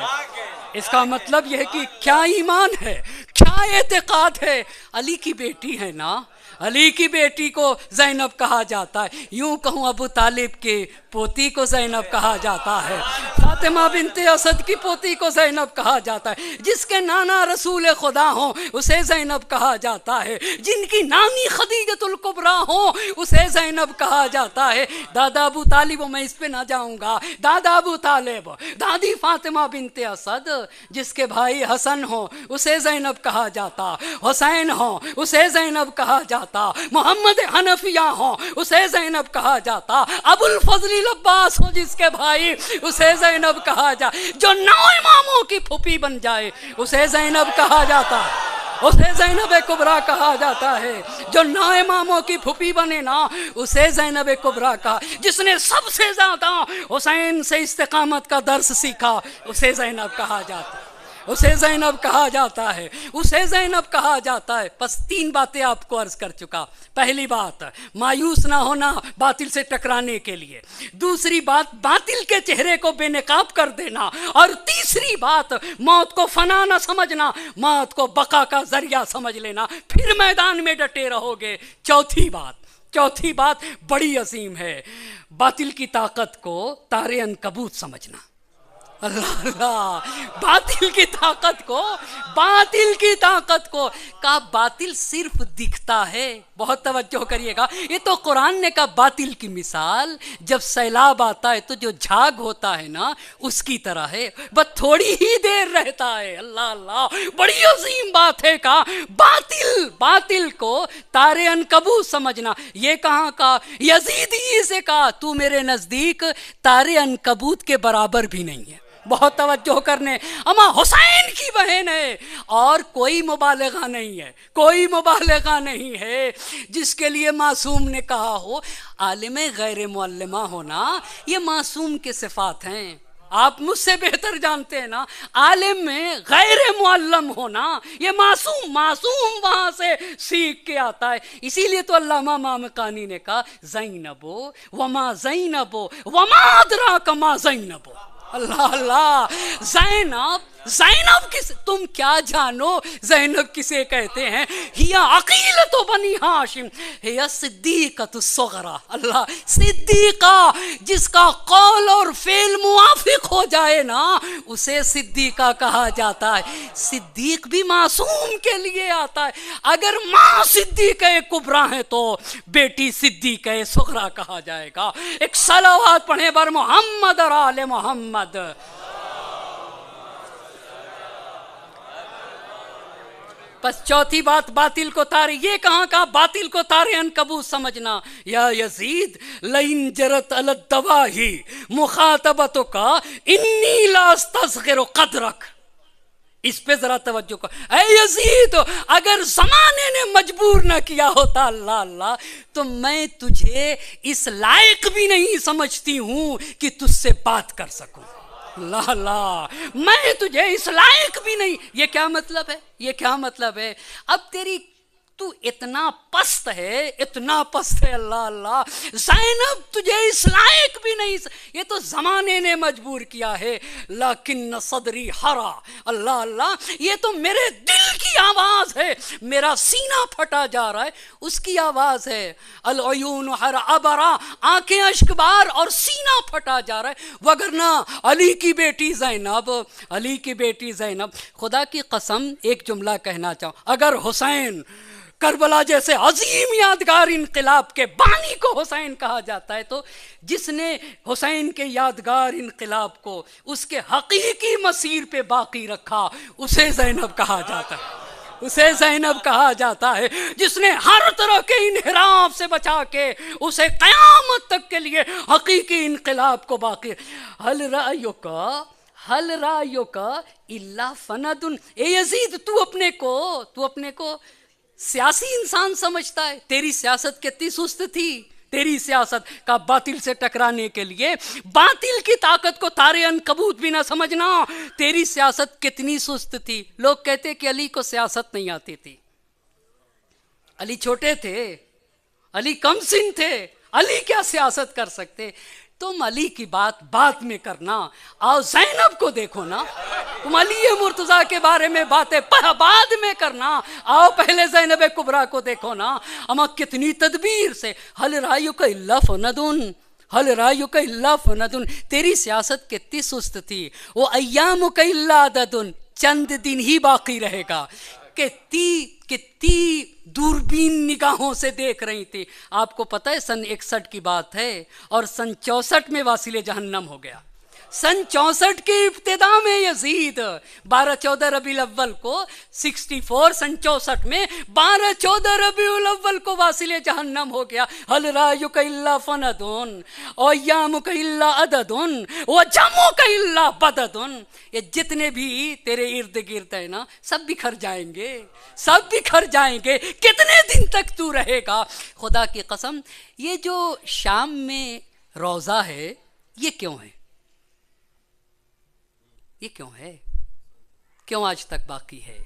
Speaker 1: اس کا مطلب یہ ہے کہ کیا ایمان ہے، کیا اعتقاد ہے۔ علی کی بیٹی ہے نا، علی کی بیٹی کو زینب کہا جاتا ہے، یوں کہوں ابو طالب کے پوتی کو زینب کہا جاتا ہے، فاطمہ بنت اسد کی پوتی کو زینب کہا جاتا ہے، جس کے نانا رسول خدا ہوں اسے زینب کہا جاتا ہے، جن کی نانی خدیجۃ الکبریٰ ہوں اسے زینب کہا جاتا ہے۔ دادا ابو طالب، میں اس پہ نہ جاؤں گا، دادا ابو طالب، دادی فاطمہ بنت اسد، جس کے بھائی حسن ہوں اسے زینب کہا جاتا، حسین ہوں اسے زینب کہا جاتا، محمد حنفیہ ہوں اسے زینب کہا جاتا، ابو الفضل عباس ہو جس کے بھائی اسے زینب کہا جائے، جو 9 اماموں کی پھوپھی بن جائے اسے زینب کہا جاتا ہے، اسے زینب کبریٰ کہا جاتا ہے، جو 9 اماموں کی پھوپھی بنے نا اسے زینب کبریٰ کہا، جس نے سب سے زیادہ حسین سے استقامت کا درس سیکھا اسے زینب کہا جاتا ہے، اسے زینب کہا جاتا ہے، اسے زینب کہا جاتا ہے۔ بس 3 باتیں آپ کو عرض کر چکا۔ پہلی بات، مایوس نہ ہونا باطل سے ٹکرانے کے لیے، دوسری بات باطل کے چہرے کو بے نقاب کر دینا، اور تیسری بات موت کو فنا نہ سمجھنا، موت کو بقا کا ذریعہ سمجھ لینا، پھر میدان میں ڈٹے رہو گے۔ چوتھی بات بڑی عظیم ہے، باطل کی طاقت کو تارے عنکبوت سمجھنا۔ اللہ اللہ، باطل کی طاقت کو کہا باطل صرف دکھتا ہے۔ بہت توجہ کریے گا، یہ تو قرآن نے کہا باطل کی مثال جب سیلاب آتا ہے تو جو جھاگ ہوتا ہے نا اس کی طرح ہے، بس تھوڑی ہی دیر رہتا ہے۔ اللہ اللہ، بڑی عظیم بات ہے کہا باطل کو تارے عنکبوت سمجھنا۔ یہ کہاں کہا؟ یزید ہی سے کہا تو میرے نزدیک تارے عنکبوت کے برابر بھی نہیں ہے، بہت توجہ کرنے، اما حسین کی بہن ہے، اور کوئی مبالغہ نہیں ہے، کوئی مبالغہ نہیں ہے جس کے لیے معصوم نے کہا ہو عالم غیر معلمہ ہونا یہ معصوم کے صفات ہیں۔ آپ مجھ سے بہتر جانتے ہیں نا، عالم میں غیر معلم ہونا یہ معصوم وہاں سے سیکھ کے آتا ہے۔ اسی لیے تو علامہ مامقانی نے کہا زینب وما زینب وما ادراک ما زینب۔ اللہ اللہ، زینب کس، تم کیا جانو زینب کسے کہتے ہیں؟ ہی عقیلۃ بنی ہاشم، ہی صدیقۃ الصغریٰ۔ اللہ، صدیقہ جس کا قول اور فعل موافق ہو جائے نا اسے صدیقہ کہا جاتا ہے۔ صدیق بھی معصوم کے لیے آتا ہے۔ اگر ماں صدیقہ کبریٰ ہے تو بیٹی صدیقہ صغریٰ کہا جائے گا۔ ایک صلوات پڑھیں بر محمد اور آل محمد۔ بس چوتھی بات باطل کو تارے، یہ کہاں کا باطل کو تارے عنکبوت سمجھنا۔ یا یزید لئن جرت علی الدواہی مخاطبتک انی لا استصغر قدرک۔ اس پہ ذرا توجہ کر، اے یزید اگر زمانے نے مجبور نہ کیا ہوتا اللہ اللہ تو میں تجھے اس لائق بھی نہیں سمجھتی ہوں کہ تجھ سے بات کر سکوں۔ اللہ اللہ، میں تجھے اس لائق بھی نہیں۔ یہ کیا مطلب ہے؟ یہ کیا مطلب ہے؟ اب تیری تو اتنا پست ہے، اتنا پست ہے اللہ اللہ، زینب تجھے اس لائق بھی نہیں، یہ تو زمانے نے مجبور کیا ہے۔ لیکن صدری حرا، اللہ اللہ، یہ تو میرے دل کی آواز ہے، میرا سینہ پھٹا جا رہا ہے، اس کی آواز ہے۔ العیون حرا ابرا، آنکھیں اشک بار اور سینہ پھٹا جا رہا ہے۔ وگرنہ علی کی بیٹی زینب، علی کی بیٹی زینب، خدا کی قسم ایک جملہ کہنا چاہوں، اگر حسین کربلا جیسے عظیم یادگار انقلاب کے بانی کو حسین کہا جاتا ہے تو جس نے حسین کے یادگار انقلاب کو اس کے حقیقی مسیر پہ باقی رکھا اسے زینب کہا جاتا ہے، اسے زینب کہا جاتا ہے۔ جس نے ہر طرح کے انحراف سے بچا کے اسے قیامت تک کے لیے حقیقی انقلاب کو باقی، حل رأیک الا فند۔ اے یزید تو اپنے کو سیاسی انسان سمجھتا ہے؟ تیری سیاست کتنی سست تھی، تیری سیاست کا باطل سے ٹکرانے کے لیے باطل کی طاقت کو تارے عنکبوت بھی نہ سمجھنا، تیری سیاست کتنی سست تھی۔ لوگ کہتے کہ علی کو سیاست نہیں آتی تھی، علی چھوٹے تھے، علی کم سن تھے، علی کیا سیاست کر سکتے؟ تم علی کی بات بعد میں کرنا، آؤ زینب کو دیکھو نا، تم علی مرتضیٰ کے بارے میں باتیں بعد میں کرنا، آؤ پہلے زینب کبریٰ کو دیکھو نا، اما کتنی تدبیر سے۔ حل رأیک الا فندن، حل رأیک الا فندن، تیری سیاست کتنی سست تھی۔ وہ ایامک الا عدد، چند دن ہی باقی رہے گا۔ کتنی دوربین نگاہوں سے دیکھ رہی تھی۔ آپ کو پتہ ہے سن 61 کی بات ہے اور سن 64 میں واصل جہنم ہو گیا۔ سن 64 کی ابتدا میں یزید 12-14 ربیع الاول کو 64 سن 64 میں 12-14 ربیع الاول کو واصل جہنم ہو گیا۔ حل رأیک الا فندن ایامک الا عدد وجمعک الا بدد، یہ جتنے بھی تیرے ارد گرد ہے نا سب بکھر جائیں گے، سب بکھر جائیں گے۔ کتنے دن تک تو رہے گا؟ خدا کی قسم یہ جو شام میں روضہ ہے یہ کیوں ہے؟ یہ کیوں ہے؟ کیوں آج تک باقی ہے؟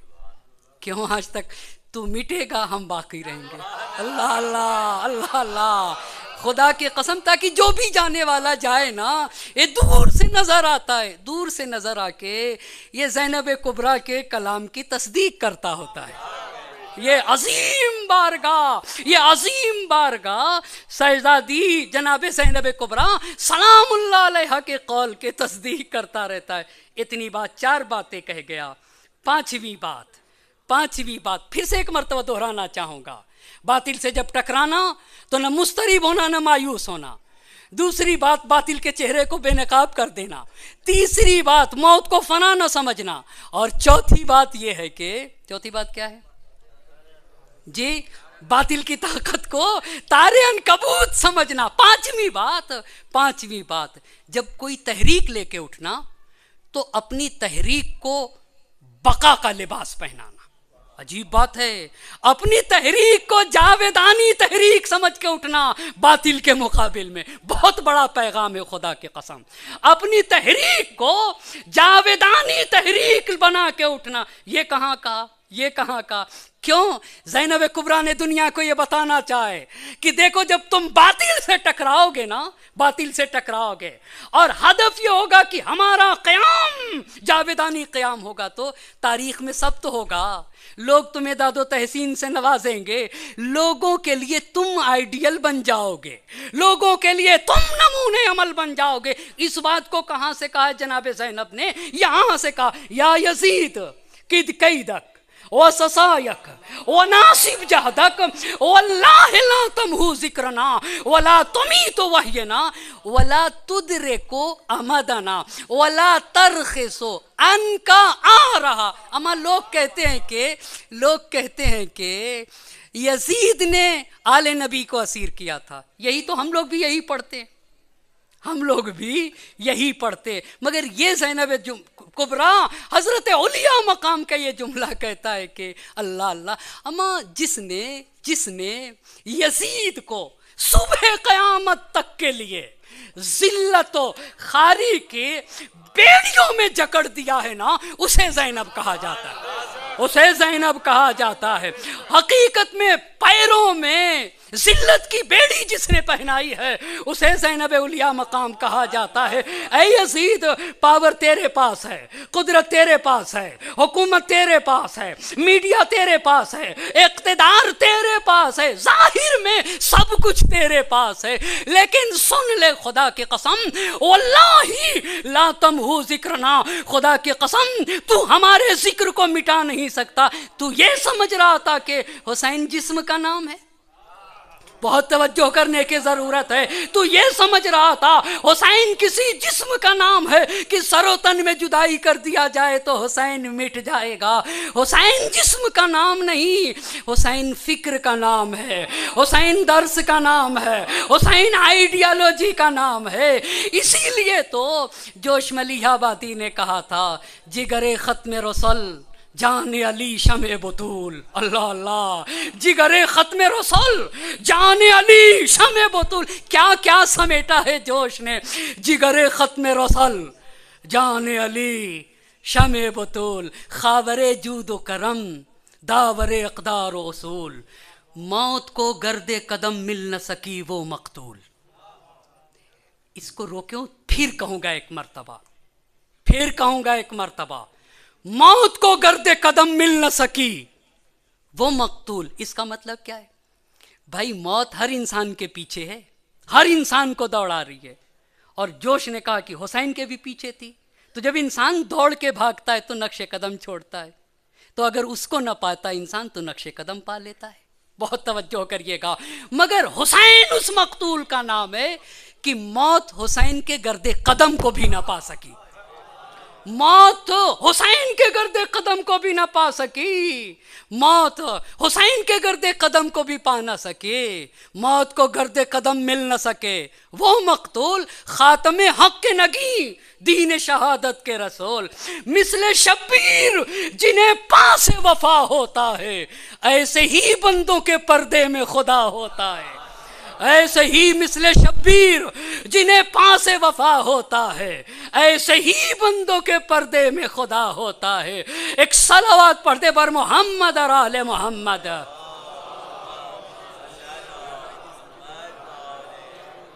Speaker 1: کیوں آج تک؟ تو مٹے گا ہم باقی رہیں گے۔ اللہ اللہ اللہ اللہ، خدا کی قسم، تاکہ جو بھی جانے والا جائے نا یہ دور سے نظر آتا ہے، دور سے نظر آ کے یہ زینب کبریٰ کے کلام کی تصدیق کرتا ہوتا ہے۔ یہ عظیم بارگاہ، یہ عظیم بارگاہ شہزادی جناب زینب کبریٰ سلام اللہ علیہا کے قول کے تصدیق کرتا رہتا ہے۔ اتنی بات، 4 باتیں کہہ گیا۔ پانچویں بات پھر سے ایک مرتبہ دہرانا چاہوں گا، باطل سے جب ٹکرانا تو نہ مضطرب ہونا نہ مایوس ہونا۔ دوسری بات باطل کے چہرے کو بے نقاب کر دینا۔ تیسری بات موت کو فنا نہ سمجھنا۔ اور چوتھی بات یہ ہے کہ، چوتھی بات کیا ہے جی؟ باطل کی طاقت کو تارے عنکبوت سمجھنا۔ پانچویں بات جب کوئی تحریک لے کے اٹھنا تو اپنی تحریک کو بقا کا لباس پہنانا. عجیب بات ہے، اپنی تحریک کو جاویدانی تحریک سمجھ کے اٹھنا باطل کے مقابل میں. بہت بڑا پیغام ہے خدا کی قسم. اپنی تحریک کو جاویدانی تحریک بنا کے اٹھنا، یہ کہاں کا، یہ کہاں کا؟ کیوں؟ زینب کبریٰ نے دنیا کو یہ بتانا چاہے کہ دیکھو جب تم باطل سے ٹکراؤ گے نا، باطل سے ٹکراؤ گے اور ہدف یہ ہوگا کہ ہمارا قیام جاویدانی قیام ہوگا، تو تاریخ میں ثبت ہوگا، لوگ تمہیں داد و تحسین سے نوازیں گے، لوگوں کے لیے تم آئیڈیل بن جاؤ گے، لوگوں کے لیے تم نمونے عمل بن جاؤ گے. اس بات کو کہاں سے کہا جناب زینب نے؟ یہاں سے کہا، یا یزید کد کیدک وسسایک وناصب جہدک واللہ لا تمہو ذکرنا ولا تمیت وحینا ولا تدرکو امدنا ولا ترخصو ان کا آ رہا. اما لوگ کہتے ہیں کہ یزید نے آل نبی کو اسیر کیا تھا. یہی تو ہم لوگ بھی یہی پڑھتے ہیں، ہم لوگ بھی یہی پڑھتے. مگر یہ زینب کبریٰ حضرت اولیاء مقام کا یہ جملہ کہتا ہے کہ اللہ اللہ. اما جس نے یزید کو صبح قیامت تک کے لیے ذلت و خواری کے بیڑیوں میں جکڑ دیا ہے نا، اسے زینب کہا جاتا ہے، اسے زینب کہا جاتا ہے. حقیقت میں پیروں میں ذلت کی بیڑی جس نے پہنائی ہے اسے زینب اولیاء مقام کہا جاتا ہے. اے یزید، پاور تیرے پاس ہے، قدرت تیرے پاس ہے، حکومت تیرے پاس ہے، میڈیا تیرے پاس ہے، اقتدار تیرے پاس ہے، ظاہر میں سب کچھ تیرے پاس ہے، لیکن سن لے خدا کی قسم، واللہ لا تمہو ذکرنا، خدا کی قسم تو ہمارے ذکر کو مٹا نہیں سکتا. تو یہ سمجھ رہا تھا کہ حسین جسم کا نام ہے؟ بہت توجہ کرنے کی ضرورت ہے. تو یہ سمجھ رہا تھا حسین کسی جسم کا نام ہے کہ سر و تن میں جدائی کر دیا جائے تو حسین مٹ جائے گا. حسین جسم کا نام نہیں، حسین فکر کا نام ہے، حسین درس کا نام ہے، حسین آئیڈیالوجی کا نام ہے. اسی لیے تو جوش ملیح آبادی نے کہا تھا، جگر ختم رسول جان علی شمع بطول. اللہ اللہ، جگر ختم رسول جان علی شمع بطول. کیا کیا سمیٹا ہے جوش نے. جگر ختم رسول جان علی شمع بطول، خاور جود و کرم داور اقدار و اصول، موت کو گرد قدم مل نہ سکی وہ مقتول. اس کو روکیوں، پھر کہوں گا ایک مرتبہ، موت کو گرد قدم مل نہ سکی وہ مقتول. اس کا مطلب کیا ہے بھائی؟ موت ہر انسان کے پیچھے ہے، ہر انسان کو دوڑا رہی ہے. اور جوش نے کہا کہ حسین کے بھی پیچھے تھی. تو جب انسان دوڑ کے بھاگتا ہے تو نقش قدم چھوڑتا ہے، تو اگر اس کو نہ پاتا انسان تو نقش قدم پا لیتا ہے. بہت توجہ کریے گا. مگر حسین اس مقتول کا نام ہے کہ موت حسین کے گرد قدم کو بھی نہ پا سکی. موت حسین کے گرد قدم کو بھی نہ پا سکی، موت حسین کے گرد قدم کو بھی پا نہ سکے، موت کو گرد قدم مل نہ سکے وہ مقتول، خاتم حق کے نگی دین شہادت کے رسول، مثل شبیر جنہیں پاس وفا ہوتا ہے، ایسے ہی بندوں کے پردے میں خدا ہوتا ہے. ایسے ہی مثل شبیر جنہیں پاس وفا ہوتا ہے، ایسے ہی بندوں کے پردے میں خدا ہوتا ہے. ایک صلوات پڑھتے بر محمد اور آل محمد.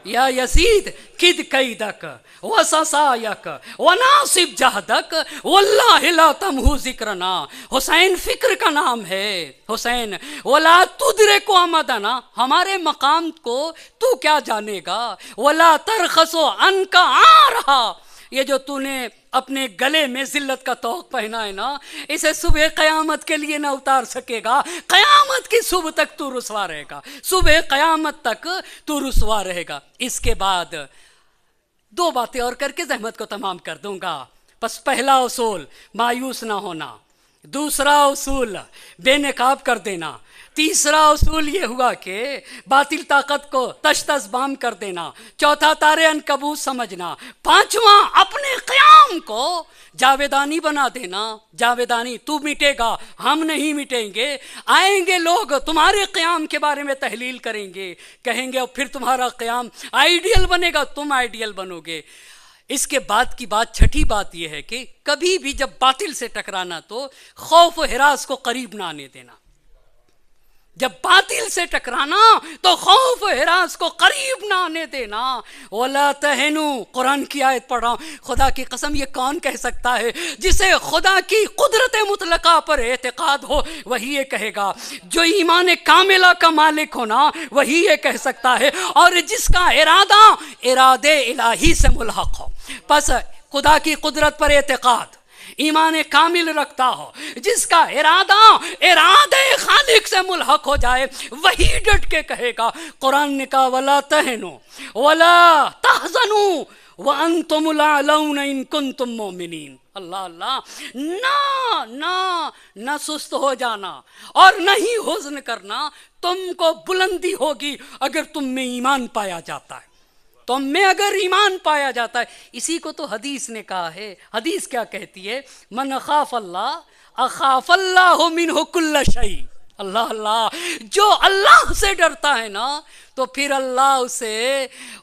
Speaker 1: یا یزید کد کیدک وسسایک وناصب جہدک واللہ لا تمہو ذکرنا. حسین فکر کا نام ہے، حسین ولا تدرک امدنا، ہمارے مقام کو تو کیا جانے گا. ولا ترخصو ان کا آ رہا، یہ جو تو نے اپنے گلے میں ذلت کا طوق پہنا ہے نا، اسے صبح قیامت کے لیے نہ اتار سکے گا. قیامت کی صبح تک تو رسوا رہے گا، صبح قیامت تک تو رسوا رہے گا. اس کے بعد دو باتیں اور کر کے زحمت کو تمام کر دوں گا. بس پہلا اصول مایوس نہ ہونا، دوسرا اصول بے نقاب کر دینا، تیسرا اصول یہ ہوا کہ باطل طاقت کو تش تش بام کر دینا، چوتھا تارے عنکبوت سمجھنا، پانچواں اپنے قیام کو جاویدانی بنا دینا۔ جاویدانی، تو مٹے گا، ہم نہیں مٹیں گے، آئیں گے لوگ تمہارے قیام کے بارے میں تحلیل کریں گے، کہیں گے اور پھر تمہارا قیام آئیڈیل بنے گا، تم آئیڈیل بنو گے۔ اس کے بعد کی بات، چھٹی بات یہ ہے کہ کبھی بھی جب باطل سے ٹکرانا تو خوف و ہراس کو قریب نہ آنے دینا۔ جب باطل سے ٹکرانا تو خوف و ہراس کو قریب نہ آنے دینا۔ وَلَا تَهِنُوا، قرآن کی آیت پڑھ رہا ہوں، خدا کی قسم یہ کون کہہ سکتا ہے؟ جسے خدا کی قدرت مطلقہ پر اعتقاد ہو وہی یہ کہے گا، جو ایمان کاملہ کا مالک ہونا وہی یہ کہہ سکتا ہے، اور جس کا ارادہ ارادے الہی سے ملحق ہو۔ پس خدا کی قدرت پر اعتقاد، ایمان کامل رکھتا ہو، جس کا ارادہ ارادے خالق سے ملحق ہو جائے، وہی ڈٹ کے کہے گا۔ قرآن نے کہا وَلَا تَهِنُوا وَلَا تَحْزَنُوا وَأَنْتُمُ الْأَعْلَوْنَ إِن كُنتُم مُؤْمِنِينَ۔ اللہ اللہ، نہ سست ہو جانا اور نہ ہی حزن کرنا، تم کو بلندی ہوگی اگر تم میں ایمان پایا جاتا ہے، تم میں اگر ایمان پایا جاتا ہے۔ اسی کو تو حدیث نے کہا ہے۔ حدیث کیا کہتی ہے؟ من خاف اللہ اخاف اللہ منہ کل شیء۔ اللہ اللہ، جو اللہ سے ڈرتا ہے نا تو پھر اللہ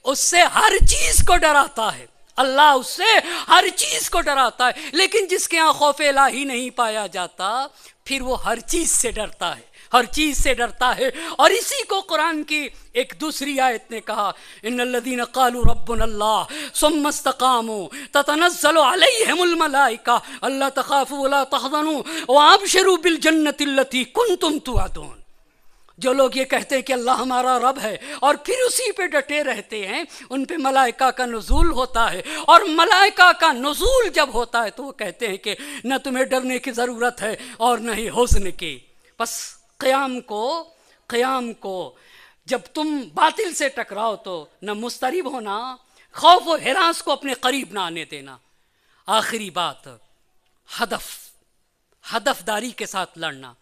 Speaker 1: اس سے ہر چیز کو ڈراتا ہے۔ اللہ اس سے ہر چیز کو ڈراتا ہے، لیکن جس کے ہاں خوف الہی نہیں پایا جاتا پھر وہ ہر چیز سے ڈرتا ہے، ہر چیز سے ڈرتا ہے۔ اور اسی کو قرآن کی ایک دوسری آیت نے کہا، ان الذین قالوا ربنا اللہ ثم استقاموا تتنزل علیہم الملائکہ الا تخافوا ولا تحزنوا وابشروا بالجنۃ التی کنتم توعدون۔ جو لوگ یہ کہتے ہیں کہ اللہ ہمارا رب ہے اور پھر اسی پہ ڈٹے رہتے ہیں، ان پہ ملائکہ کا نزول ہوتا ہے، اور ملائکہ کا نزول جب ہوتا ہے تو وہ کہتے ہیں کہ نہ تمہیں ڈرنے کی ضرورت ہے اور نہ ہی حزن کی۔ بس قیام کو جب تم باطل سے ٹکراؤ تو نہ مضطرب ہونا، خوف و ہراس کو اپنے قریب نہ آنے دینا۔ آخری بات، ہدف داری کے ساتھ لڑنا۔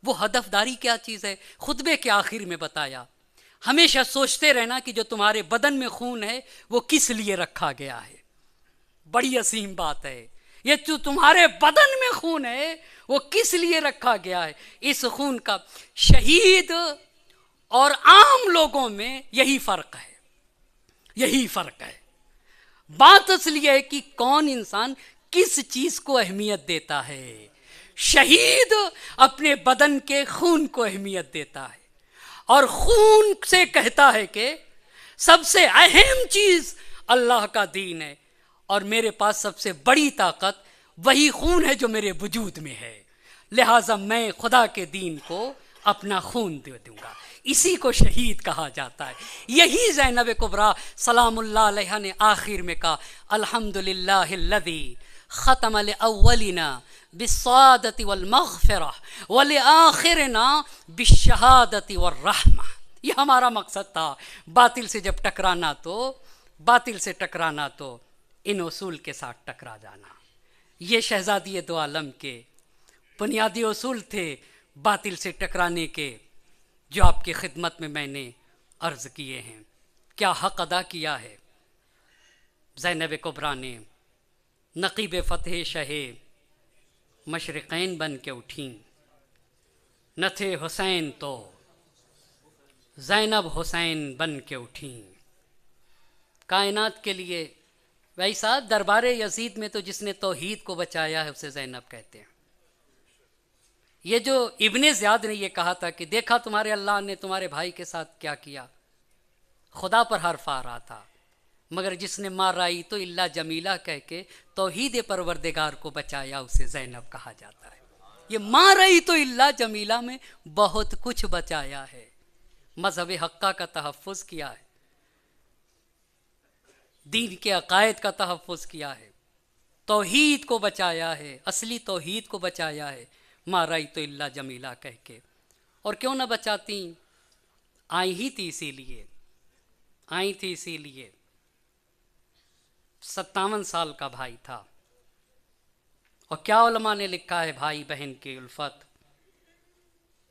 Speaker 1: وہ ہدف داری کیا چیز ہے؟ خطبے کے آخر میں بتایا، ہمیشہ سوچتے رہنا کہ جو تمہارے بدن میں خون ہے وہ کس لیے رکھا گیا ہے۔ بڑی عظیم بات ہے یہ، جو تمہارے بدن میں خون ہے وہ کس لیے رکھا گیا ہے۔ اس خون کا شہید اور عام لوگوں میں یہی فرق ہے۔ بات اصل یہ ہے کہ کون انسان کس چیز کو اہمیت دیتا ہے۔ شہید اپنے بدن کے خون کو اہمیت دیتا ہے اور خون سے کہتا ہے کہ سب سے اہم چیز اللہ کا دین ہے، اور میرے پاس سب سے بڑی طاقت وہی خون ہے جو میرے وجود میں ہے، لہٰذا میں خدا کے دین کو اپنا خون دے دوں گا۔ اسی کو شہید کہا جاتا ہے۔ یہی زینب کبریٰ سلام اللہ علیہا نے آخر میں کہا، الحمدللہ الذی ختم لأولنا بالسعادت والمغفرہ ولآخرنا بالشہادت والرحمہ۔ یہ ہمارا مقصد تھا۔ باطل سے جب ٹکرانا تو ان اصول کے ساتھ ٹکرا جانا۔ یہ شہزادی دو عالم کے بنیادی اصول تھے باطل سے ٹکرانے کے، جو آپ کی خدمت میں میں نے عرض کیے ہیں۔ کیا حق ادا کیا ہے زینب کبریٰ نے؟ نقیب فتح شہ مشرقین بن کے اٹھیں، نہ تھے حسین تو زینب حسین بن کے اٹھیں۔ کائنات کے لیے بھائی صاحب، دربار یزید میں تو جس نے توحید کو بچایا ہے اسے زینب کہتے ہیں۔ یہ جو ابن زیاد نے یہ کہا تھا کہ دیکھا تمہارے اللہ نے تمہارے بھائی کے ساتھ کیا کیا، خدا پر حرف آ رہا تھا، مگر جس نے ما رائی تو اللہ جمیلہ کہہ کے توحید پروردگار کو بچایا اسے زینب کہا جاتا ہے۔ یہ ما رائی تو اللہ جمیلہ میں بہت کچھ بچایا ہے، مذہب حقہ کا تحفظ کیا ہے، دین کے عقائد کا تحفظ کیا ہے، توحید کو بچایا ہے، اصلی توحید کو بچایا ہے، ما رائی تو اللہ جمیلہ کہہ کے۔ اور کیوں نہ بچاتی، آئی تھی اسی لیے 57 سال کا بھائی تھا۔ اور کیا علماء نے لکھا ہے بھائی بہن کی الفت،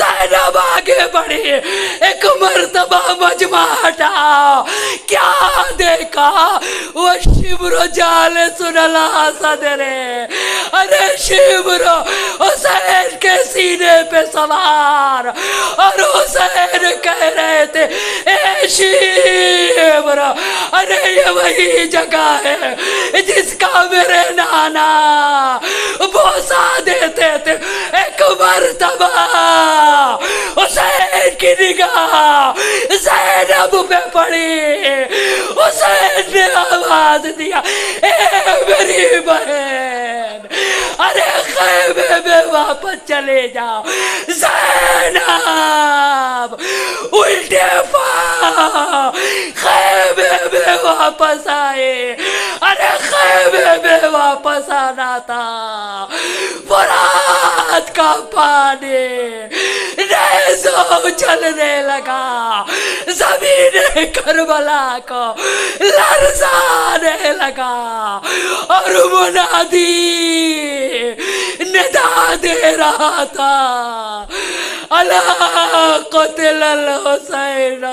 Speaker 1: زینب آگے بڑھی، ایک مرتبہ مجمع ہٹا، کیا دیکھا؟ وہ شبر جالس الحسد نے، ارے شبر حسین کے سینے پہ سوار، اور حسین کہہ رہے تھے اے شبر، ارے یہ وہی جگہ ہے جس کا میرے نانا بوسا دیتے تھے۔ ایک مرتبہ حسین کی نگاہ زینب پہ پڑی، حسین نے آواز دیا اے میری بہن، ارے خیمے میں واپس چلے جاؤ۔ زینب الٹے پاؤں خیمے میں واپس آئے، ارے خیمے میں واپس آنا تھا، فرات کا پانی نیزوں چلنے لگا، زمین کربلا کو لرزانے لگا، اور منادی ندا دے رہا تھا الا قتل الحسین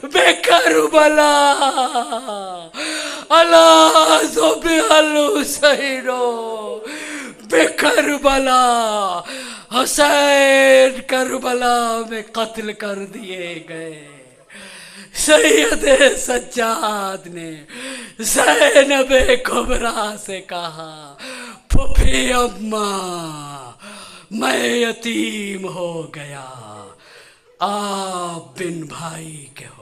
Speaker 1: بکربلا، الا ذبح الحسین بکربلا، حسین کربلا میں قتل کر دیے گئے۔ سید سجاد نے زینب کبریٰ سے کہا پھوپھی اماں میں یتیم ہو گیا، آپ بن بھائی کے ہو۔